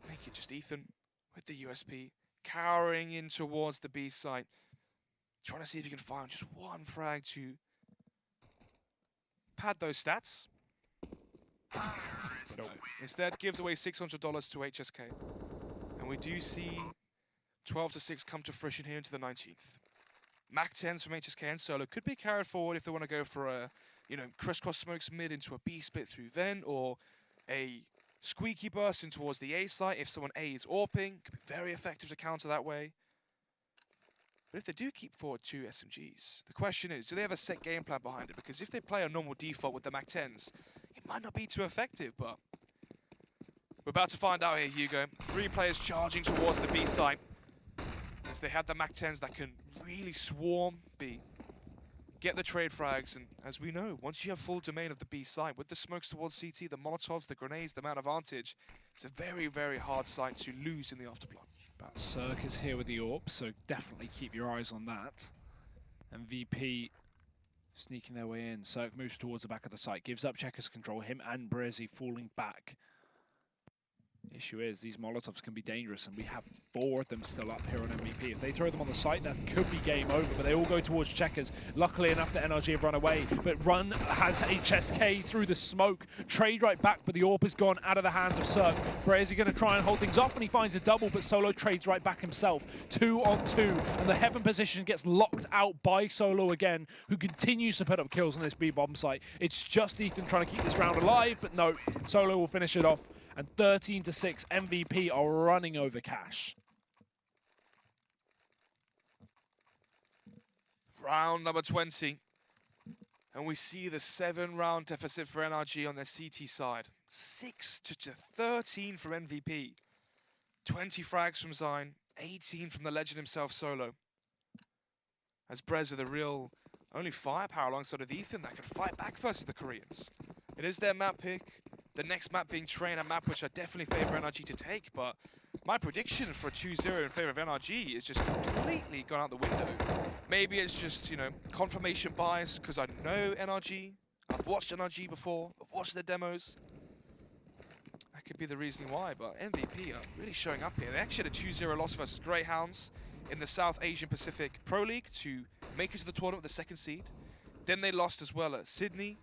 Speaker 2: Make it just Ethan with the USP, cowering in towards the B site. Trying to see if he can find just 1 frag to pad those stats. Nope. Instead, gives away $600 to HSK. And we do see 12-6 come to fruition here into the 19th. Mac 10s from HSK and Solo could be carried forward if they want to go for a, crisscross smokes mid into a B split through vent, or a squeaky burst in towards the A site if someone A is AWPing. Could be very effective to counter that way. But if they do keep forward 2 SMGs, the question is, do they have a set game plan behind it? Because if they play a normal default with the Mac 10s, it might not be too effective, but we're about to find out here, Hugo. 3 players charging towards the B site, as they have the Mac 10s that can really swarm B. get the trade frags, and as we know, once you have full domain of the B site, with the smokes towards CT, the Molotovs, the grenades, the man advantage, it's a very, very hard site to lose in the afterblood.
Speaker 1: But Cirque is here with the AWP, so definitely keep your eyes on that. MVP sneaking their way in. Cirque moves towards the back of the site, gives up Checkers control, him and Brezzy falling back. Issue is, these Molotovs can be dangerous, and we have 4 of them still up here on MVP. If they throw them on the site, that could be game over, but they all go towards Checkers. Luckily enough, the NRG have run away, but Run has HSK through the smoke. Trade right back, but the AWP is gone out of the hands of Cirque. Brezzy going to try and hold things off, and he finds a double, but Solo trades right back himself. 2 on 2, and the Heaven position gets locked out by Solo again, who continues to put up kills on this B-bomb site. It's just Ethan trying to keep this round alive, but no, Solo will finish it off. And 13-6, MVP are running over Cash.
Speaker 2: Round number 20. And we see the 7-round deficit for NRG on their CT side. 6-13 from MVP. 20 frags from Zine, 18 from the legend himself, Solo. As Brezza, the real only firepower alongside of Ethan that can fight back versus the Koreans. It is their map pick. The next map being Train, a map which I definitely favor NRG to take, but my prediction for a 2-0 in favor of NRG is just completely gone out the window. Maybe it's just, you know, confirmation bias because I know NRG. I've watched NRG before. I've watched their demos. That could be the reasoning why, but MVP are really showing up here. They actually had a 2-0 loss versus Greyhounds in the South Asian Pacific Pro League to make it to the tournament with the 2nd seed. Then they lost as well at Sydney.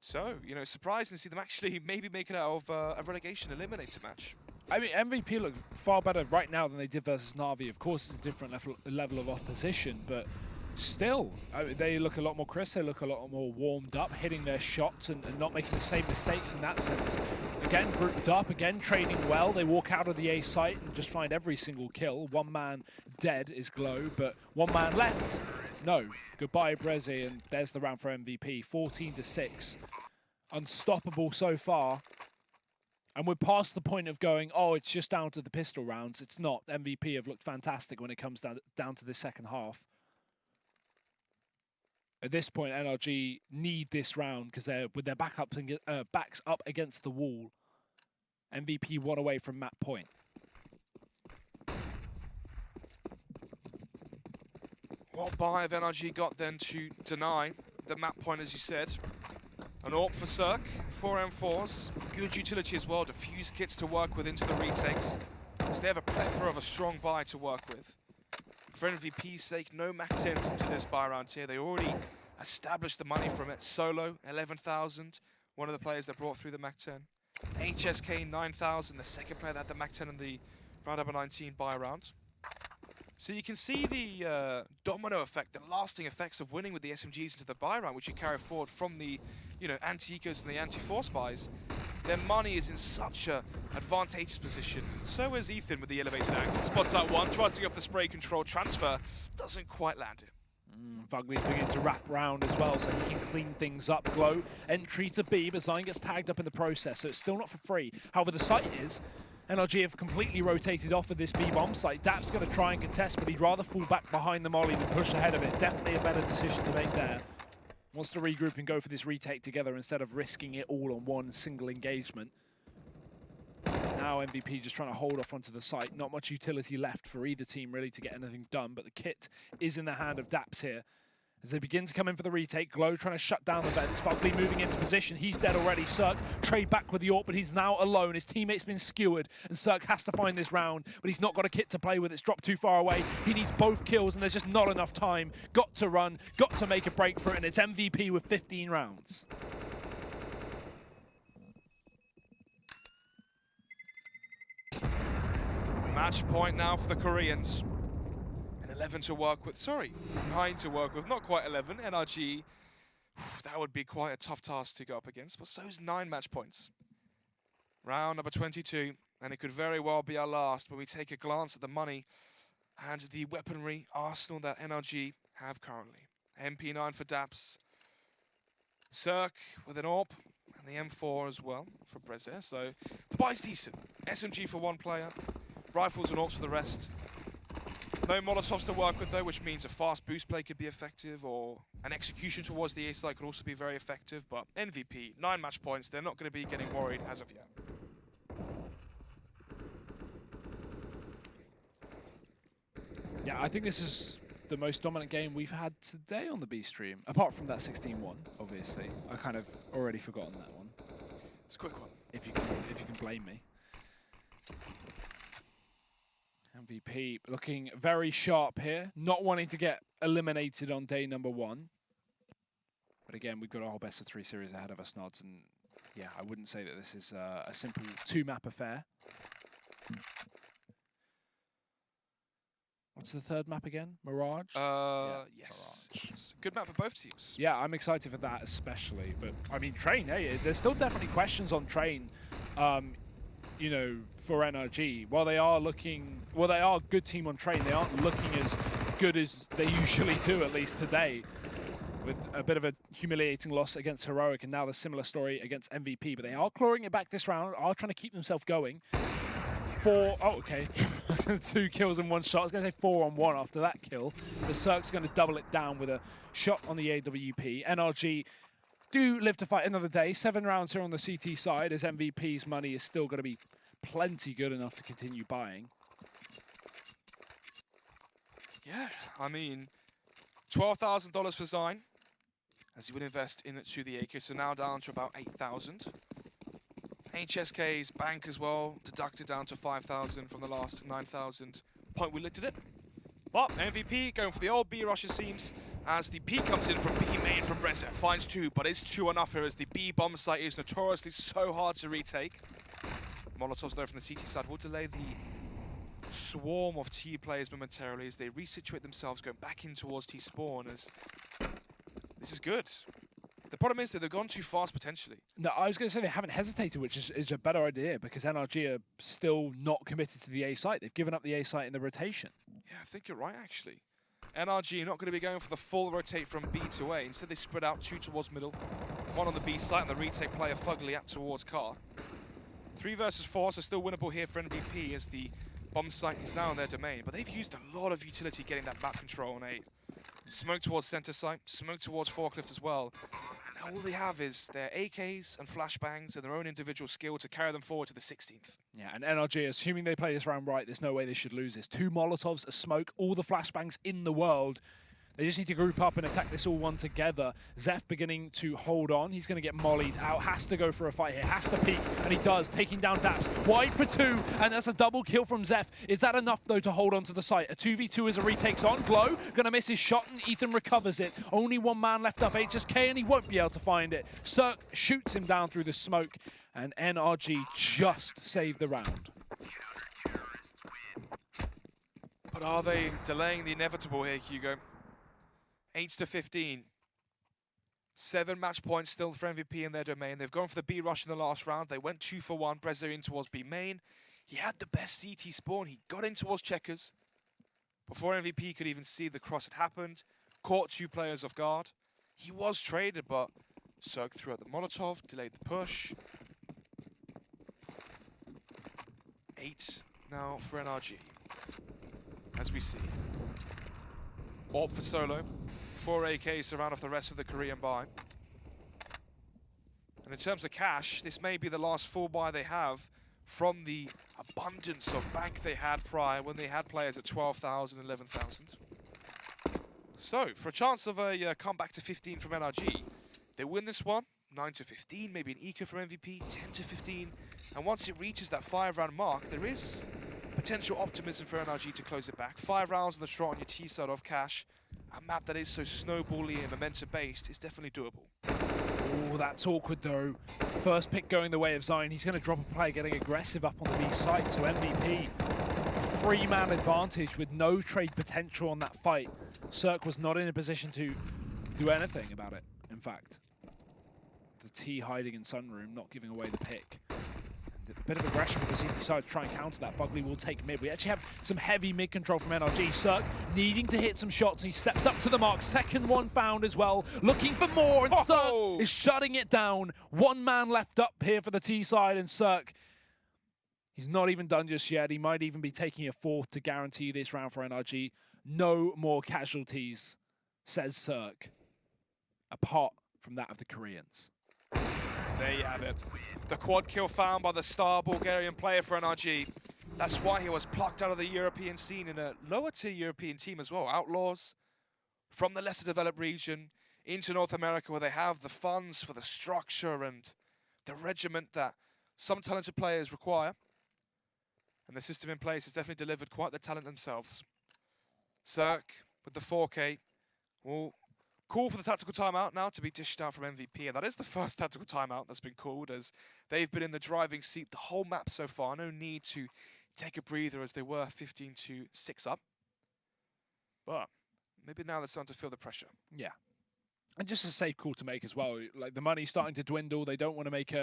Speaker 2: So, you know, surprising to see them actually maybe make it out of a relegation eliminator match.
Speaker 1: I mean, MVP look far better right now than they did versus Na'Vi. Of course, it's a different level of opposition, but still, they look a lot more crisp. They look a lot more warmed up, hitting their shots and not making the same mistakes in that sense. Again, grouped up, again, trading well. They walk out of the A site and just find every single kill. 1 man dead is Glow, but 1 man left. No. Goodbye, Brezzy, and there's the round for MVP. 14-6. Unstoppable so far. And we're past the point of going, oh, it's just down to the pistol rounds. It's not. MVP have looked fantastic when it comes down to the second half. At this point, NRG need this round because they're with their backs up against the wall. MVP 1 away from map point.
Speaker 2: What buy have NRG got then to deny the map point, as you said? An AWP for Cirque, 4 M4s, good utility as well, defuse kits to work with into the retakes. So they have a plethora of a strong buy to work with. For MVP's sake, no Mac 10s into this buy round here. They already established the money from it. Solo, 11,000, one of the players that brought through the Mac 10. HSK, 9,000, the second player that had the Mac 10 in the round number 19 buy round. So you can see the domino effect, the lasting effects of winning with the SMGs into the buy round, which you carry forward from the, you know, anti-ecos and the anti-force buys. Their money is in such a advantageous position. So is Ethan with the elevated angle. Spots out 1, tries to go for the spray control transfer, doesn't quite land it.
Speaker 1: Fugly's beginning to wrap round as well, so he can clean things up. Glow, entry to B, but Zine gets tagged up in the process, so it's still not for free. However, the site is. NRG have completely rotated off of this B-bomb site. Dap's going to try and contest, but he'd rather fall back behind the molly than push ahead of it. Definitely a better decision to make there. Wants to regroup and go for this retake together instead of risking it all on one single engagement. Now MVP just trying to hold off onto the site. Not much utility left for either team really to get anything done, but the kit is in the hand of Daps here. As they begin to come in for the retake, Glow trying to shut down the vents. Fugly moving into position. He's dead already. Cirque trade back with the AWP, but he's now alone. His teammate's been skewered, and Cirque has to find this round, but he's not got a kit to play with. It's dropped too far away. He needs both kills, and there's just not enough time. Got to run, got to make a break for it, and it's MVP with 15 rounds.
Speaker 2: Match point now for the Koreans. 11 to work with, sorry, 9 to work with, not quite 11. NRG, that would be quite a tough task to go up against, but so's 9 match points. Round number 22, and it could very well be our last when we take a glance at the money and the weaponry arsenal that NRG have currently. MP9 for Daps, Cirque with an AWP, and the M4 as well for Brezze, so the buy's decent. SMG for 1 player, rifles and AWPs for the rest. No Molotovs to work with though, which means a fast boost play could be effective, or an execution towards the A side could also be very effective. But MVP, 9 match points, they're not going to be getting worried as of yet.
Speaker 1: Yeah, I think this is the most dominant game we've had today on the B stream, apart from that 16-1, obviously. I kind of already forgotten that one.
Speaker 2: It's a quick one.
Speaker 1: If you can blame me. MVP looking very sharp here, not wanting to get eliminated on day number 1. But again, we've got a whole best of 3 series ahead of us, Nods, and yeah, I wouldn't say that this is a simple 2-map affair. What's the third map again? Mirage?
Speaker 2: Yeah, yes. Mirage. Good map for both teams.
Speaker 1: Yeah, I'm excited for that especially. But, I mean, Train, hey, there's still definitely questions on Train, you know, for NRG. While they are looking, well, they are a good team on Train, they aren't looking as good as they usually do, at least today. With a bit of a humiliating loss against Heroic, and now the similar story against MVP. But they are clawing it back this round, are trying to keep themselves going. 4, oh, okay. 2 kills in 1 shot. I was going to say 4 on 1 after that kill. The Cirque's going to double it down with a shot on the AWP. NRG do live to fight another day. 7 rounds here on the CT side, as MVP's money is still going to be plenty good enough to continue buying.
Speaker 2: Yeah, I mean, $12,000 for Zine, as he would invest into the AK, so now down to about 8,000. HSK's bank as well, deducted down to 5,000 from the last 9,000 point we looked at it. But MVP going for the old B rush, it seems, as the P comes in from B main from Brezza. Finds 2, but is 2 enough here as the B bomb site is notoriously so hard to retake. Molotovs though from the CT side will delay the swarm of T players momentarily as they resituate themselves going back in towards T spawn, as this is good. The problem is that they've gone too fast potentially.
Speaker 1: No, I was going to say they haven't hesitated, which is a better idea, because NRG are still not committed to the A site. They've given up the A site in the rotation.
Speaker 2: Yeah, I think you're right, actually. NRG not going to be going for the full rotate from B to A. Instead, they spread out 2 towards middle, 1 on the B site, and the retake player fugly out towards car. 3 versus 4, so still winnable here for MVP, as the bomb site is now in their domain. But they've used a lot of utility getting that map control on A. Smoke towards center site, smoke towards forklift as well. Now all they have is their AKs and flashbangs and their own individual skill to carry them forward to the 16th.
Speaker 1: Yeah, and NRG, assuming they play this round right, there's no way they should lose this. 2 Molotovs, a smoke, all the flashbangs in the world. They just need to group up and attack this all one together. Zeph beginning to hold on. He's going to get mollied out. Has to go for a fight here. Has to peek, and he does. Taking down Daps. Wide for 2, and that's a double kill from Zeph. Is that enough, though, to hold on to the site? A 2v2 as a retakes on. Glow going to miss his shot, and Ethan recovers it. Only 1 man left up, HSK, and he won't be able to find it. Cirque shoots him down through the smoke, and NRG just saved the round.
Speaker 2: But are they delaying the inevitable here, Hugo? 8-15. 7 match points still for MVP in their domain. They've gone for the B rush in the last round. They went 2 for 1. Brezza in towards B main. He had the best CT spawn. He got in towards checkers before MVP could even see the cross had happened. Caught 2 players off guard. He was traded, but Cirque threw out the Molotov, delayed the push. 8 now for NRG, as we see. AWP for solo. 4 AKs to round off the rest of the Korean buy. And in terms of cash, this may be the last full buy they have from the abundance of bank they had prior when they had players at 12,000, 11,000. So, for a chance of a comeback to 15 from NRG, they win this one, 9-15, maybe an eco from MVP, 10-15. And once it reaches that 5-round mark, there is potential optimism for NRG to close it back. 5 rounds on the trot on your T side of cash. A map that is so snowbally and momentum-based is definitely doable.
Speaker 1: Oh, that's awkward though. First pick going the way of Zion. He's going to drop a play, getting aggressive up on the B side. So MVP, a 3-man advantage with no trade potential on that fight. Cirque was not in a position to do anything about it, in fact. The T hiding in Sunroom, not giving away the pick. A bit of aggression from the CT side to try and counter that. Fugly will take mid. We actually have some heavy mid control from NRG. Cirque needing to hit some shots, and he steps up to the mark. Second one found as well. Looking for more, and Cirque is shutting it down. 1 man left up here for the T side, and Cirque He's not even done just yet. He might even be taking a fourth to guarantee this round for NRG. No more casualties, says Cirque, apart from that of the Koreans.
Speaker 2: There you have it. The quad kill found by the star Bulgarian player for NRG. That's why he was plucked out of the European scene in a lower tier European team as well. Outlaws from the lesser developed region into North America, where they have the funds for the structure and the regiment that some talented players require. And the system in place has definitely delivered quite the talent themselves. Cirque with the 4K will call for the tactical timeout now to be dished out from MVP. And that is the first tactical timeout that's been called, as they've been in the driving seat the whole map so far. No need to take a breather as they were 15-6 up. But maybe now they're starting to feel the pressure.
Speaker 1: Yeah. And just a safe call to make as well. Like, the money's starting to dwindle. They don't want to make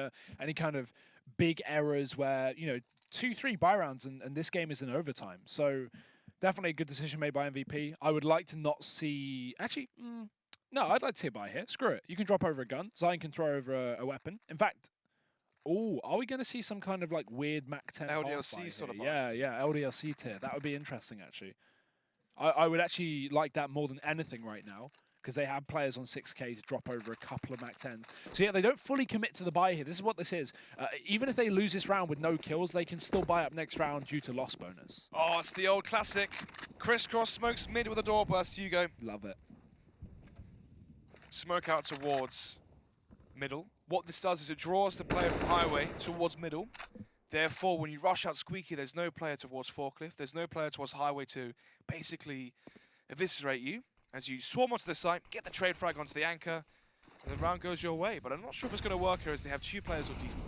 Speaker 1: any kind of big errors where, you know, 2-3 buy rounds and this game is in overtime. So definitely a good decision made by MVP. I would like to not see... Actually, no, I'd like to see a buy here. Screw it. You can drop over a gun. Zion can throw over a weapon. In fact, are we going to see some kind of like weird Mac 10
Speaker 2: LDLC sort of buy?
Speaker 1: Yeah, LDLC tier. That would be interesting, actually. I would actually like that more than anything right now, because they have players on 6K to drop over a couple of Mac 10s. So yeah, they don't fully commit to the buy here. This is what this is. Even if they lose this round with no kills, they can still buy up next round due to loss bonus.
Speaker 2: Oh, it's the old classic. Crisscross smokes mid with a door burst. Hugo.
Speaker 1: Love it.
Speaker 2: Smoke out towards middle. What this does is it draws the player from highway towards middle. Therefore, when you rush out Squeaky, there's no player towards Forklift. There's no player towards highway to basically eviscerate you. As you swarm onto the site, get the trade frag onto the anchor, and the round goes your way. But I'm not sure if it's going to work here, as they have 2 players on default.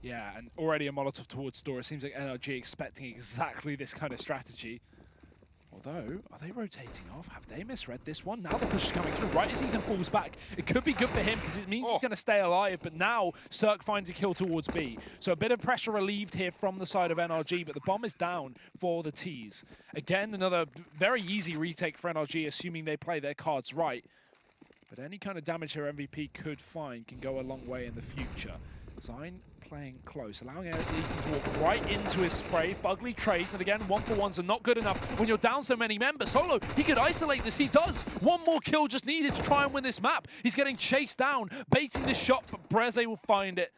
Speaker 1: Yeah, and already a Molotov towards door. It seems like NRG expecting exactly this kind of strategy. Although, are they rotating off? Have they misread this one? Now the push is coming through right as Ethan falls back. It could be good for him because it means he's going to stay alive, but now Cirque finds a kill towards B. So a bit of pressure relieved here from the side of NRG, but the bomb is down for the T's. Again, another very easy retake for NRG, assuming they play their cards right. But any kind of damage here MVP could find can go a long way in the future. Zine playing close, allowing Ethan to walk right into his spray. Fugly trades, and again, 1-for-1s are not good enough when you're down so many men. But Solo, he could isolate this. He does. One more kill just needed to try and win this map. He's getting chased down, baiting the shot, but Breze will find it.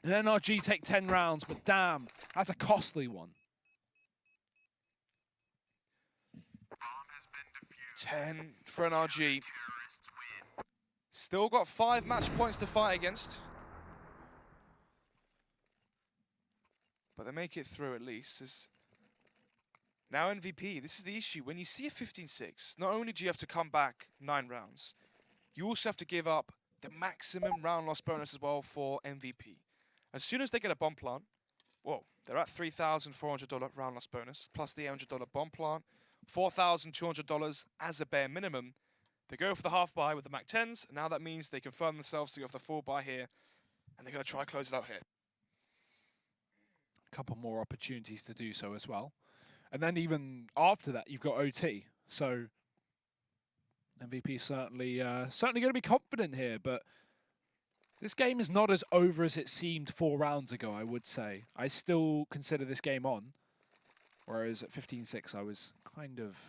Speaker 1: And NRG take 10 rounds, but damn, that's a costly one.
Speaker 2: 10 for NRG. Still got 5 match points to fight against. But they make it through at least. As now MVP, this is the issue. When you see a 15-6, not only do you have to come back 9 rounds, you also have to give up the maximum round loss bonus as well for MVP. As soon as they get a bomb plant, whoa, they're at $3,400 round loss bonus, plus the $800 bomb plant, $4,200 as a bare minimum. They go for the half buy with the Mac 10s, and now that means they confirm themselves to go for the full buy here, and they're going to try close it out here.
Speaker 1: Couple more opportunities to do so as well. And then even after that, you've got OT. So MVP certainly going to be confident here, but this game is not as over as it seemed 4 rounds ago, I would say. I still consider this game on, whereas at 15-6, I was kind of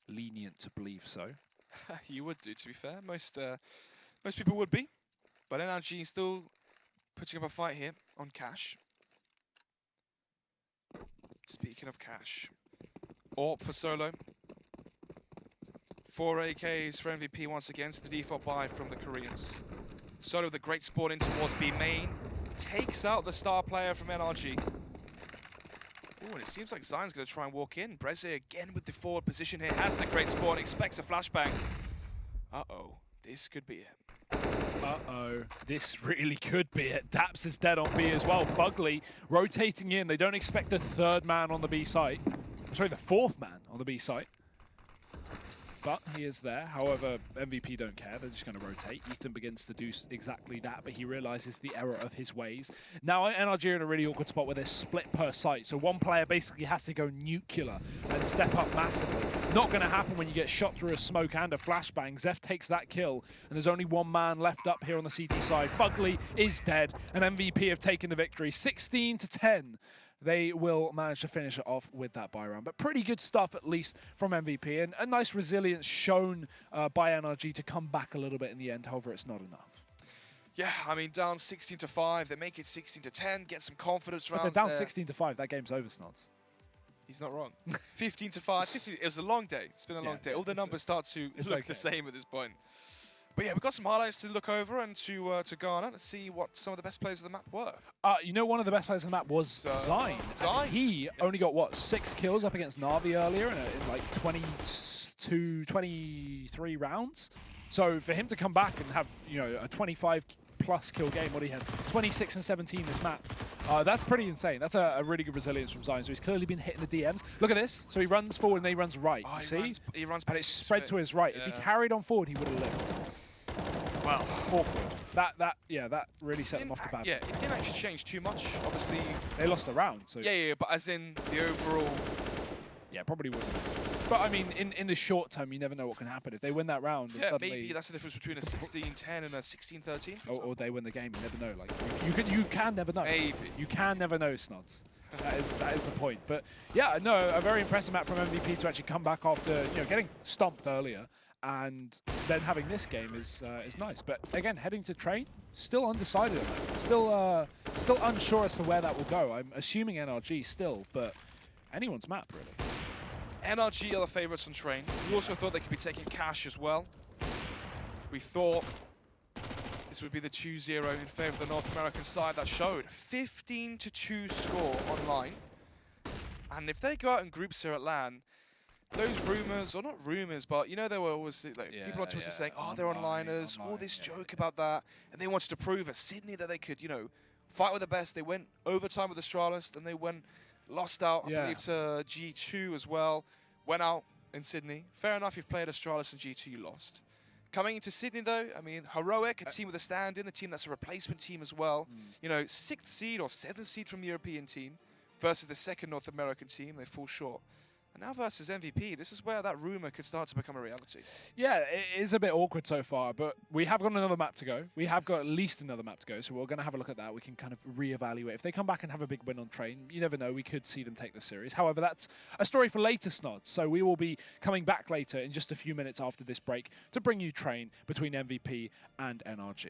Speaker 1: lenient to believe so.
Speaker 2: You would do, to be fair. Most people would be. But NRG still putting up a fight here on cash. Speaking of cash, AWP for Solo. 4 AKs for MVP once again, so the default buy from the Koreans. Solo with a great spawn in towards B main. Takes out the star player from NRG. Ooh, and it seems like Zion's going to try and walk in. Breze again with the forward position here. Has the great spawn, expects a flashbang. Uh-oh, this could be it.
Speaker 1: Uh-oh, this really could be it. Daps is dead on B as well. Fugly rotating in. They don't expect the 3rd man on the B site. Sorry, the 4th man on the B site. But he is there. However, MVP don't care. They're just going to rotate. Ethan begins to do exactly that, but he realizes the error of his ways. Now, NRG are in a really awkward spot where they're split per site. So one player basically has to go nuclear and step up massively. Not going to happen when you get shot through a smoke and a flashbang. Zeph takes that kill, and there's only 1 man left up here on the CT side. Fugly is dead, and MVP have taken the victory. 16-10. they will manage to finish it off with that bye round. But pretty good stuff, at least, from MVP. And a nice resilience shown by NRG to come back a little bit in the end. However, it's not enough.
Speaker 2: Yeah, I mean, down 16-5. They make it 16-10, get some confidence rounds.
Speaker 1: But they're down 16-5. That game's over, Snods.
Speaker 2: He's not wrong. 15-5. 15, it was a long day. It's been a long day. All the numbers start to look the same at this point. But yeah, we've got some highlights to look over and to garner. Let's see what some of the best players of the map were.
Speaker 1: You know, one of the best players on the map was Zine. He only got, what, 6 kills up against Na'Vi earlier in like 22, 23 rounds. So for him to come back and have, you know, a 25+ kill game, what he had, 26 and 17 this map, that's pretty insane. That's a really good resilience from Zine. So he's clearly been hitting the DMs. Look at this. So he runs forward and then he runs right. You see?
Speaker 2: He runs
Speaker 1: and it's spread to his right. Yeah. If he carried on forward, he would have lived.
Speaker 2: Well,
Speaker 1: awkward. That really set them off the bat.
Speaker 2: Yeah, it didn't actually change too much. Obviously,
Speaker 1: they lost the round. So
Speaker 2: yeah, but as in the overall,
Speaker 1: yeah, probably wouldn't. But I mean, in the short term, you never know what can happen if they win that round.
Speaker 2: Yeah,
Speaker 1: suddenly
Speaker 2: maybe that's the difference between a 16-10 and a 16-13.
Speaker 1: Or they win the game. You never know. Like you can never know.
Speaker 2: Maybe
Speaker 1: you can never know, Snods. that is the point. But yeah, no, a very impressive map from MVP to actually come back after getting stomped earlier. And then having this game is nice. But again, heading to train, still undecided on that. Still unsure as to where that will go. I'm assuming NRG still, but anyone's map, really.
Speaker 2: NRG are the favourites on train. We also thought they could be taking cash as well. We thought this would be the 2-0 in favour of the North American side that showed 15-2 score online. And if they go out in groups here at LAN, those rumours, or not rumours, but you know, there were always like, people on Twitter saying, oh, they're onliners, all this joke about that. And they wanted to prove at Sydney that they could, fight with the best. They went overtime with Astralis, then they lost out, I believe, to G2 as well. Went out in Sydney. Fair enough, you've played Astralis and G2, you lost. Coming into Sydney, though, I mean, Heroic, a team with a stand-in, the team that's a replacement team as well. 6th seed or 7th seed from the European team versus the second North American team. They fall short. And now versus MVP, this is where that rumour could start to become a reality. Yeah,
Speaker 1: it is a bit awkward so far, but we have got another map to go. We have got at least another map to go, so we're going to have a look at that. We can kind of reevaluate. If they come back and have a big win on train, you never know, we could see them take the series. However, that's a story for later, Snods. So we will be coming back later in just a few minutes after this break to bring you train between MVP and NRG.